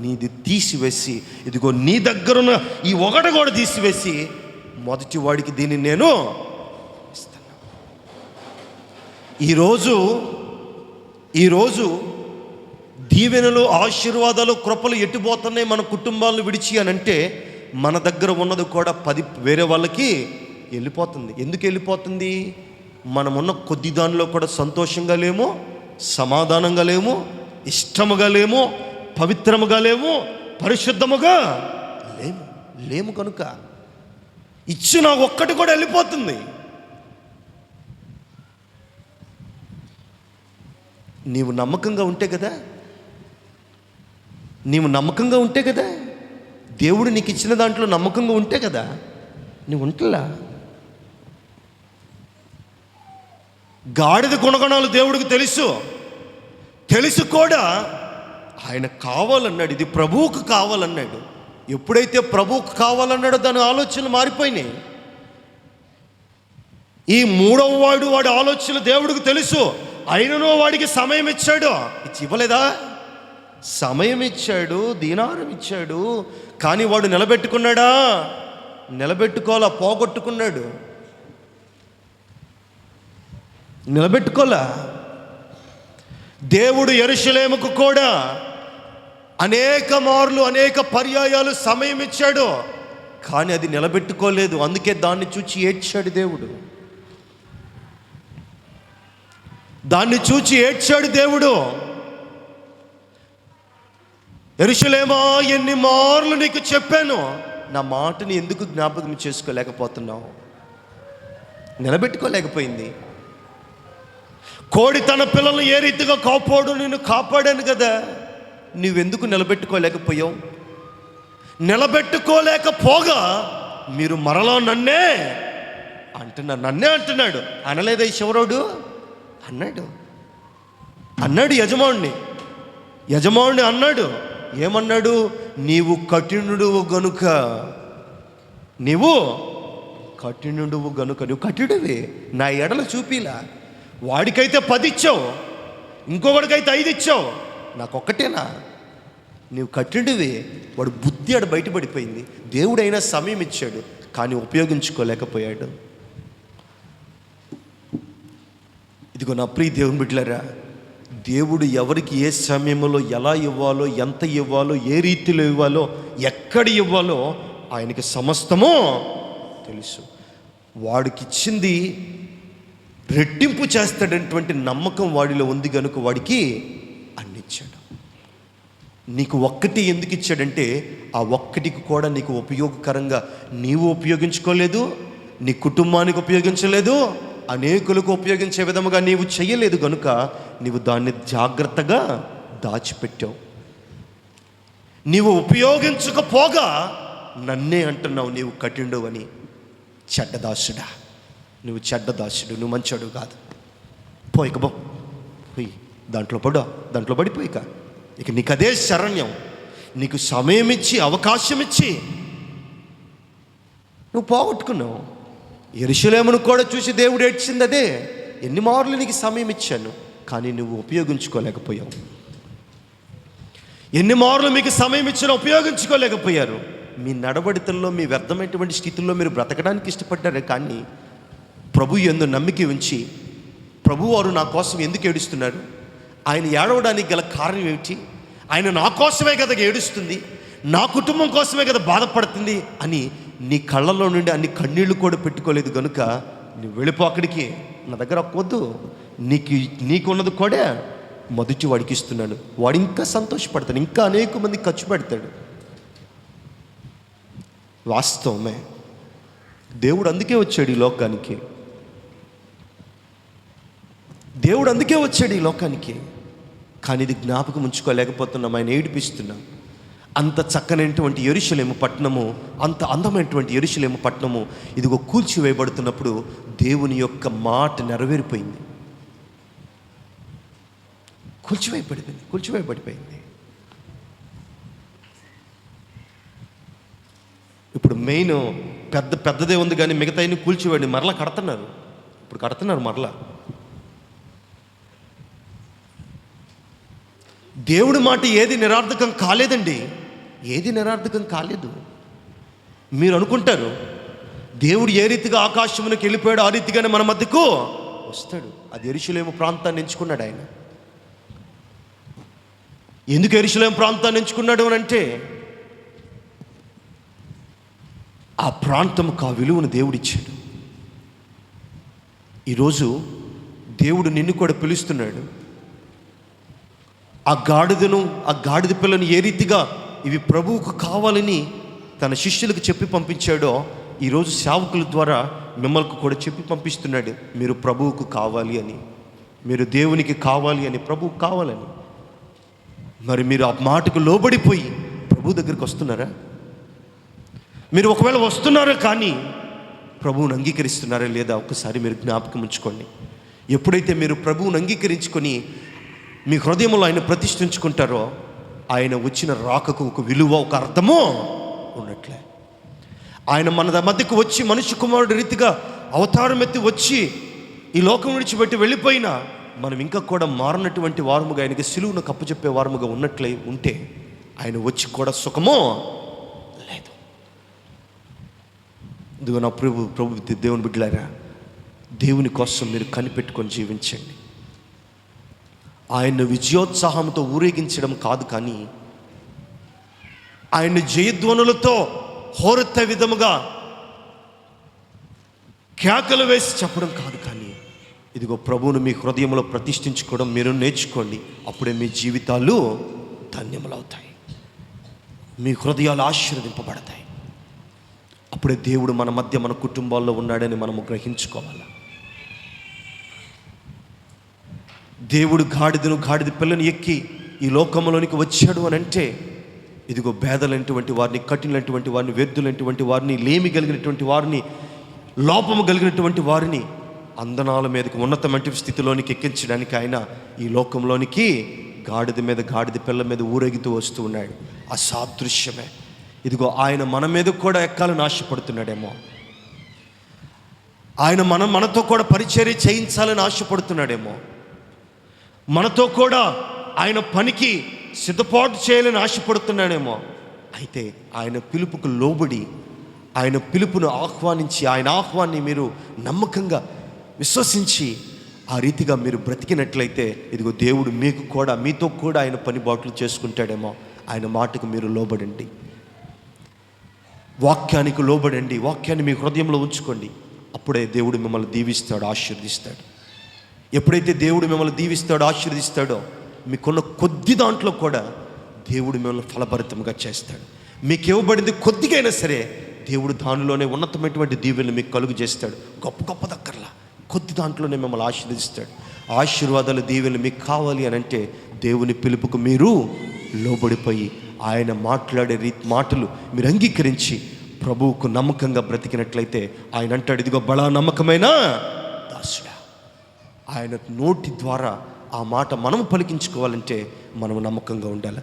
నీది తీసివేసి, ఇదిగో నీ దగ్గరున్న ఈ 1 కూడా తీసివేసి మొదటి వాడికి దీన్ని నేను ఇస్తాను. ఈరోజు దీవెనలు, ఆశీర్వాదాలు, కృపలు ఎట్టిపోతున్నాయి మన కుటుంబాలను విడిచి అని అంటే, మన దగ్గర ఉన్నది కూడా 10 వేరే వాళ్ళకి వెళ్ళిపోతుంది. ఎందుకు వెళ్ళిపోతుంది? మనమున్న కొద్ది దానిలో కూడా సంతోషంగా లేము, సమాధానంగా లేము, ఇష్టముగా లేము, పవిత్రముగా లేము, పరిశుద్ధముగా లేము కనుక ఇచ్చిన 1 కూడా వెళ్ళిపోతుంది. నీవు నమ్మకంగా ఉంటే కదా, దేవుడు నీకు ఇచ్చిన దాంట్లో నమ్మకంగా ఉంటే కదా, నువ్వు ఉంటలా. గాడిద గుణగణాలు దేవుడికి తెలుసు కూడా ఆయన కావాలన్నాడు, ఇది ప్రభువుకు కావాలన్నాడు. ఎప్పుడైతే ప్రభువుకు కావాలన్నాడో దాని ఆలోచనలు మారిపోయినాయి. ఈ 3వ వాడి ఆలోచనలు దేవుడికి తెలుసు, అయినను వాడికి సమయం ఇచ్చాడు. ఇవ్వలేదా? సమయం ఇచ్చాడు, దీనారం ఇచ్చాడు, కానీ వాడు నిలబెట్టుకున్నాడా? నిలబెట్టుకోవాలా, పోగొట్టుకున్నాడు. నిలబెట్టుకోలా. దేవుడు యెరూషలేముకు కూడా అనేక మార్లు, అనేక పర్యాయాలు సమయం ఇచ్చాడు, కానీ అది నిలబెట్టుకోలేదు. అందుకే దాన్ని చూచి ఏడ్చాడు దేవుడు. యెరూషలేమా, ఎన్ని మార్లు నీకు చెప్పాను, నా మాటని ఎందుకు జ్ఞాపకం చేసుకోలేకపోతున్నావు? నిలబెట్టుకోలేకపోయింది. కోడి తన పిల్లలను ఏ రీతిగా నిన్ను కాపాడాను కదా, నువ్వెందుకు నిలబెట్టుకోలేకపోయావు? నిలబెట్టుకోలేకపోగా మీరు మరలా నన్నే అంటున్నాడు. అనలేదా ఈ శివరోడు? అన్నాడు యజమానుని అన్నాడు. ఏమన్నాడు? నీవు కఠినుడువు గనుక, నువ్వు కఠినుడివి, నా ఎడల చూపిలా. వాడికైతే 10 ఇచ్చావు, ఇంకొకడికైతే 5 ఇచ్చావు, నాకు 1 నీవు కఠినుడివి. వాడు బుద్ధి బయటపడిపోయింది. దేవుడైనా సమయం ఇచ్చాడు, కానీ ఉపయోగించుకోలేకపోయాడు. ఇదిగో నా ప్రియ దేవుని బిడ్డలారా, దేవుడు ఎవరికి ఏ సమయంలో ఎలా ఇవ్వాలో, ఎంత ఇవ్వాలో, ఏ రీతిలో ఇవ్వాలో, ఎక్కడ ఇవ్వాలో ఆయనకి సమస్తమో తెలుసు. వాడికి ఇచ్చింది రెట్టింపు చేస్తాడనేటువంటి నమ్మకం వాడిలో ఉంది కనుక వాడికి అన్ని ఇచ్చాడు. నీకు 1 ఎందుకు ఇచ్చాడంటే, ఆ 1కి కూడా నీకు ఉపయోగకరంగా నీవు ఉపయోగించుకోలేదు, నీ కుటుంబానికి ఉపయోగించలేదు, అనేకులకు ఉపయోగించే విధముగా నీవు చేయలేదు కనుక నీవు దాన్ని జాగ్రత్తగా దాచిపెట్టావు. నీవు ఉపయోగించకపోగా నన్నే అంటున్నావు నీవు కఠినుడు అని. చెడ్డదాసుడా, నువ్వు చెడ్డదాసుడు, నువ్వు మంచోడు కాదు. పోయి దాంట్లో పడిపోయిక. ఇక నీకు అదే శరణ్యం. నీకు సమయం ఇచ్చి, అవకాశం ఇచ్చి నువ్వు పోగొట్టుకున్నావు. యెరూషలేమును కూడా చూసి దేవుడు ఏడ్చింది అదే. ఎన్ని మార్లు నీకు సమయం ఇచ్చాను, కానీ నువ్వు ఉపయోగించుకోలేకపోయావు. ఎన్ని మార్లు మీకు సమయం ఇచ్చినా ఉపయోగించుకోలేకపోయారు. మీ నడవడితల్లో, మీ వ్యర్థమైనటువంటి స్థితుల్లో మీరు బ్రతకడానికి ఇష్టపడ్డారే, కానీ ప్రభు యందు నమ్మిక ఉంచి, ప్రభు వారు నా కోసం ఎందుకు ఏడుస్తున్నారు, ఆయన ఏడవడానికి గల కారణం ఏమిటి, ఆయన నా కోసమే కదా ఏడుస్తుంది, నా కుటుంబం కోసమే కదా బాధపడుతుంది అని నీ కళ్ళల్లో నుండి అన్ని కన్నీళ్లు కూడా పెట్టుకోలేదు కనుక నువ్వు వెళ్ళిపో అక్కడికి, నా దగ్గర వద్దు, నీకున్నది కూడా మొదటి వాడికి ఇస్తున్నాడు. వాడు ఇంకా సంతోషపడతాడు, ఇంకా అనేక మంది ఖర్చు పెడతాడు. వాస్తవమే, దేవుడు అందుకే వచ్చాడు ఈ లోకానికి. దేవుడు అందుకే వచ్చాడు ఈ లోకానికి. కానీ ఇది జ్ఞాపకం ఉంచుకోలేకపోతున్నాం, ఆయన ఏడిపిస్తున్నాం. అంత చక్కనైనటువంటి యెరూషలేము పట్టణము, అంత అందమైనటువంటి యెరూషలేము పట్టణము ఇదిగో కూల్చివేయబడుతున్నప్పుడు దేవుని యొక్క మాట నెరవేరిపోయింది. కూల్చివేయబడిపోయింది. ఇప్పుడు మెయిన్ పెద్దదే ఉంది, కానీ మిగతాయిని కూల్చివేయండి, మరలా కడుతున్నారు. ఇప్పుడు కడుతున్నారు మరలా. దేవుడి మాట ఏది నిరర్థకం కాలేదండి, ఏది నిరర్థకం కాలేదు. మీరు అనుకుంటారు దేవుడు ఏ రీతిగా ఆకాశమునకు వెళ్ళిపోయాడు, ఆ రీతిగానే మన మధ్యకు వస్తాడు. అది యెరూషలేము ప్రాంతాన్ని ఎంచుకున్నాడు ఆయన. ఎందుకు యెరూషలేము ప్రాంతాన్ని ఎంచుకున్నాడు అని అంటే, ఆ ప్రాంతంకు ఆ విలువను దేవుడిచ్చాడు. ఈరోజు దేవుడు నిన్ను కూడా పిలుస్తున్నాడు. ఆ గాడిద పిల్లను ఏ రీతిగా ఇవి ప్రభువుకు కావాలని తన శిష్యులకు చెప్పి పంపించాడో, ఈరోజు సేవకుల ద్వారా మిమ్మల్ని కూడా చెప్పి పంపిస్తున్నాడు. మీరు ప్రభువుకు కావాలి అని, మీరు దేవునికి కావాలి అని, ప్రభువుకు కావాలని. మరి మీరు ఆ మాటకు లోబడిపోయి ప్రభు దగ్గరికి వస్తున్నారా? మీరు ఒకవేళ వస్తున్నారా, కానీ ప్రభువును అంగీకరిస్తున్నారా లేదా? ఒక్కసారి మీరు జ్ఞాపకం ఉంచుకోండి. ఎప్పుడైతే మీరు ప్రభువును అంగీకరించుకొని మీ హృదయంలో ఆయన ప్రతిష్ఠించుకుంటారో, ఆయన వచ్చిన రాకకు ఒక విలువ, ఒక అర్థము ఉన్నట్లే. ఆయన మన మధ్యకు వచ్చి మనుష్య కుమారుడి రీతిగా అవతారం ఎత్తి వచ్చి ఈ లోకం విడిచిపెట్టి వెళ్ళిపోయినా మనం ఇంకా కూడా మారినటువంటి వారముగా, ఆయనకి సిలువును కప్పచెప్పే వారముగా ఉన్నట్లే ఉంటే ఆయన వచ్చి కూడా సుఖమో లేదు. ఇదిగో నా ప్రభు దేవుని బిడ్డలారా, దేవుని కోసం మీరు కనిపెట్టుకొని జీవించండి. ఆయన విజయోత్సాహంతో ఊరేగించడం కాదు, కానీ ఆయన జయధ్వనులతో హోరెత్తే విధముగా కేకలు వేసి చెప్పడం కాదు, కానీ ఇదిగో ప్రభువును మీ హృదయంలో ప్రతిష్ఠించుకోవడం మీరు నేర్చుకోండి. అప్పుడే మీ జీవితాలు ధన్యములవుతాయి, మీ హృదయాలు ఆశీర్వదింపబడతాయి. అప్పుడే దేవుడు మన మధ్య, మన కుటుంబాల్లో ఉన్నాడని మనము గ్రహించుకోవాలి. దేవుడు గాడిద పిల్లని ఎక్కి ఈ లోకంలోనికి వచ్చాడు అని అంటే, ఇదిగో పేదలైనటువంటి వారిని, కఠినటువంటి వారిని, వ్యర్థులైనటువంటి వారిని, లేమి కలిగినటువంటి వారిని, లోపము కలిగినటువంటి వారిని అందనాల మీదకి, ఉన్నతమైన స్థితిలోనికి ఎక్కించడానికి ఆయన ఈ లోకంలోనికి గాడిద పిల్ల మీద ఊరేగుతూ వస్తూ ఉన్నాడు. అసాదృశ్యమే. ఇదిగో ఆయన మన మీద కూడా ఎక్కాలని ఆశపడుతున్నాడేమో, ఆయన మనతో కూడా పరిచర్య చేయించాలని ఆశపడుతున్నాడేమో, మనతో కూడా ఆయన పనికి సిద్ధపాటు చేయాలని ఆశపడుతున్నాడేమో. అయితే ఆయన పిలుపుకు లోబడి, ఆయన పిలుపును ఆహ్వానించి, ఆయన ఆహ్వాన్ని మీరు నమ్మకంగా విశ్వసించి ఆ రీతిగా మీరు బ్రతికినట్లయితే, ఇదిగో దేవుడు మీతో కూడా ఆయన పని బాటలు చేసుకుంటాడేమో. ఆయన మాటకు మీరు లోబడండి, వాక్యానికి లోబడండి, వాక్యాన్ని మీ హృదయంలో ఉంచుకోండి. అప్పుడే దేవుడు మిమ్మల్ని దీవిస్తాడు, ఆశీర్వదిస్తాడు. ఎప్పుడైతే దేవుడు మిమ్మల్ని దీవిస్తాడో, ఆశీర్వదిస్తాడో, మీకున్న కొద్ది దాంట్లో కూడా దేవుడు మిమ్మల్ని ఫలభరితంగా చేస్తాడు. మీకు ఇవ్వబడింది కొద్దిగైనా సరే దేవుడు దానిలోనే ఉన్నతమైనటువంటి దీవెనలు మీకు కలుగు చేస్తాడు. గొప్ప దక్కర్లా కొద్ది దాంట్లోనే మిమ్మల్ని ఆశీర్వదిస్తాడు. ఆశీర్వాదాలు, దీవెనలు మీకు కావాలి అని అంటే దేవుని పిలుపుకు మీరు లోబడిపోయి ఆయన మాట్లాడే మాటలు మీరు అంగీకరించి ప్రభువుకు నమ్మకంగా బ్రతికినట్లయితే ఆయన అంటాడు, ఇదిగో బలా నమ్మకమైన దాసుడా. ఆయన నోటి ద్వారా ఆ మాట మనం పలికించుకోవాలంటే మనం నమ్మకంగా ఉండాలి.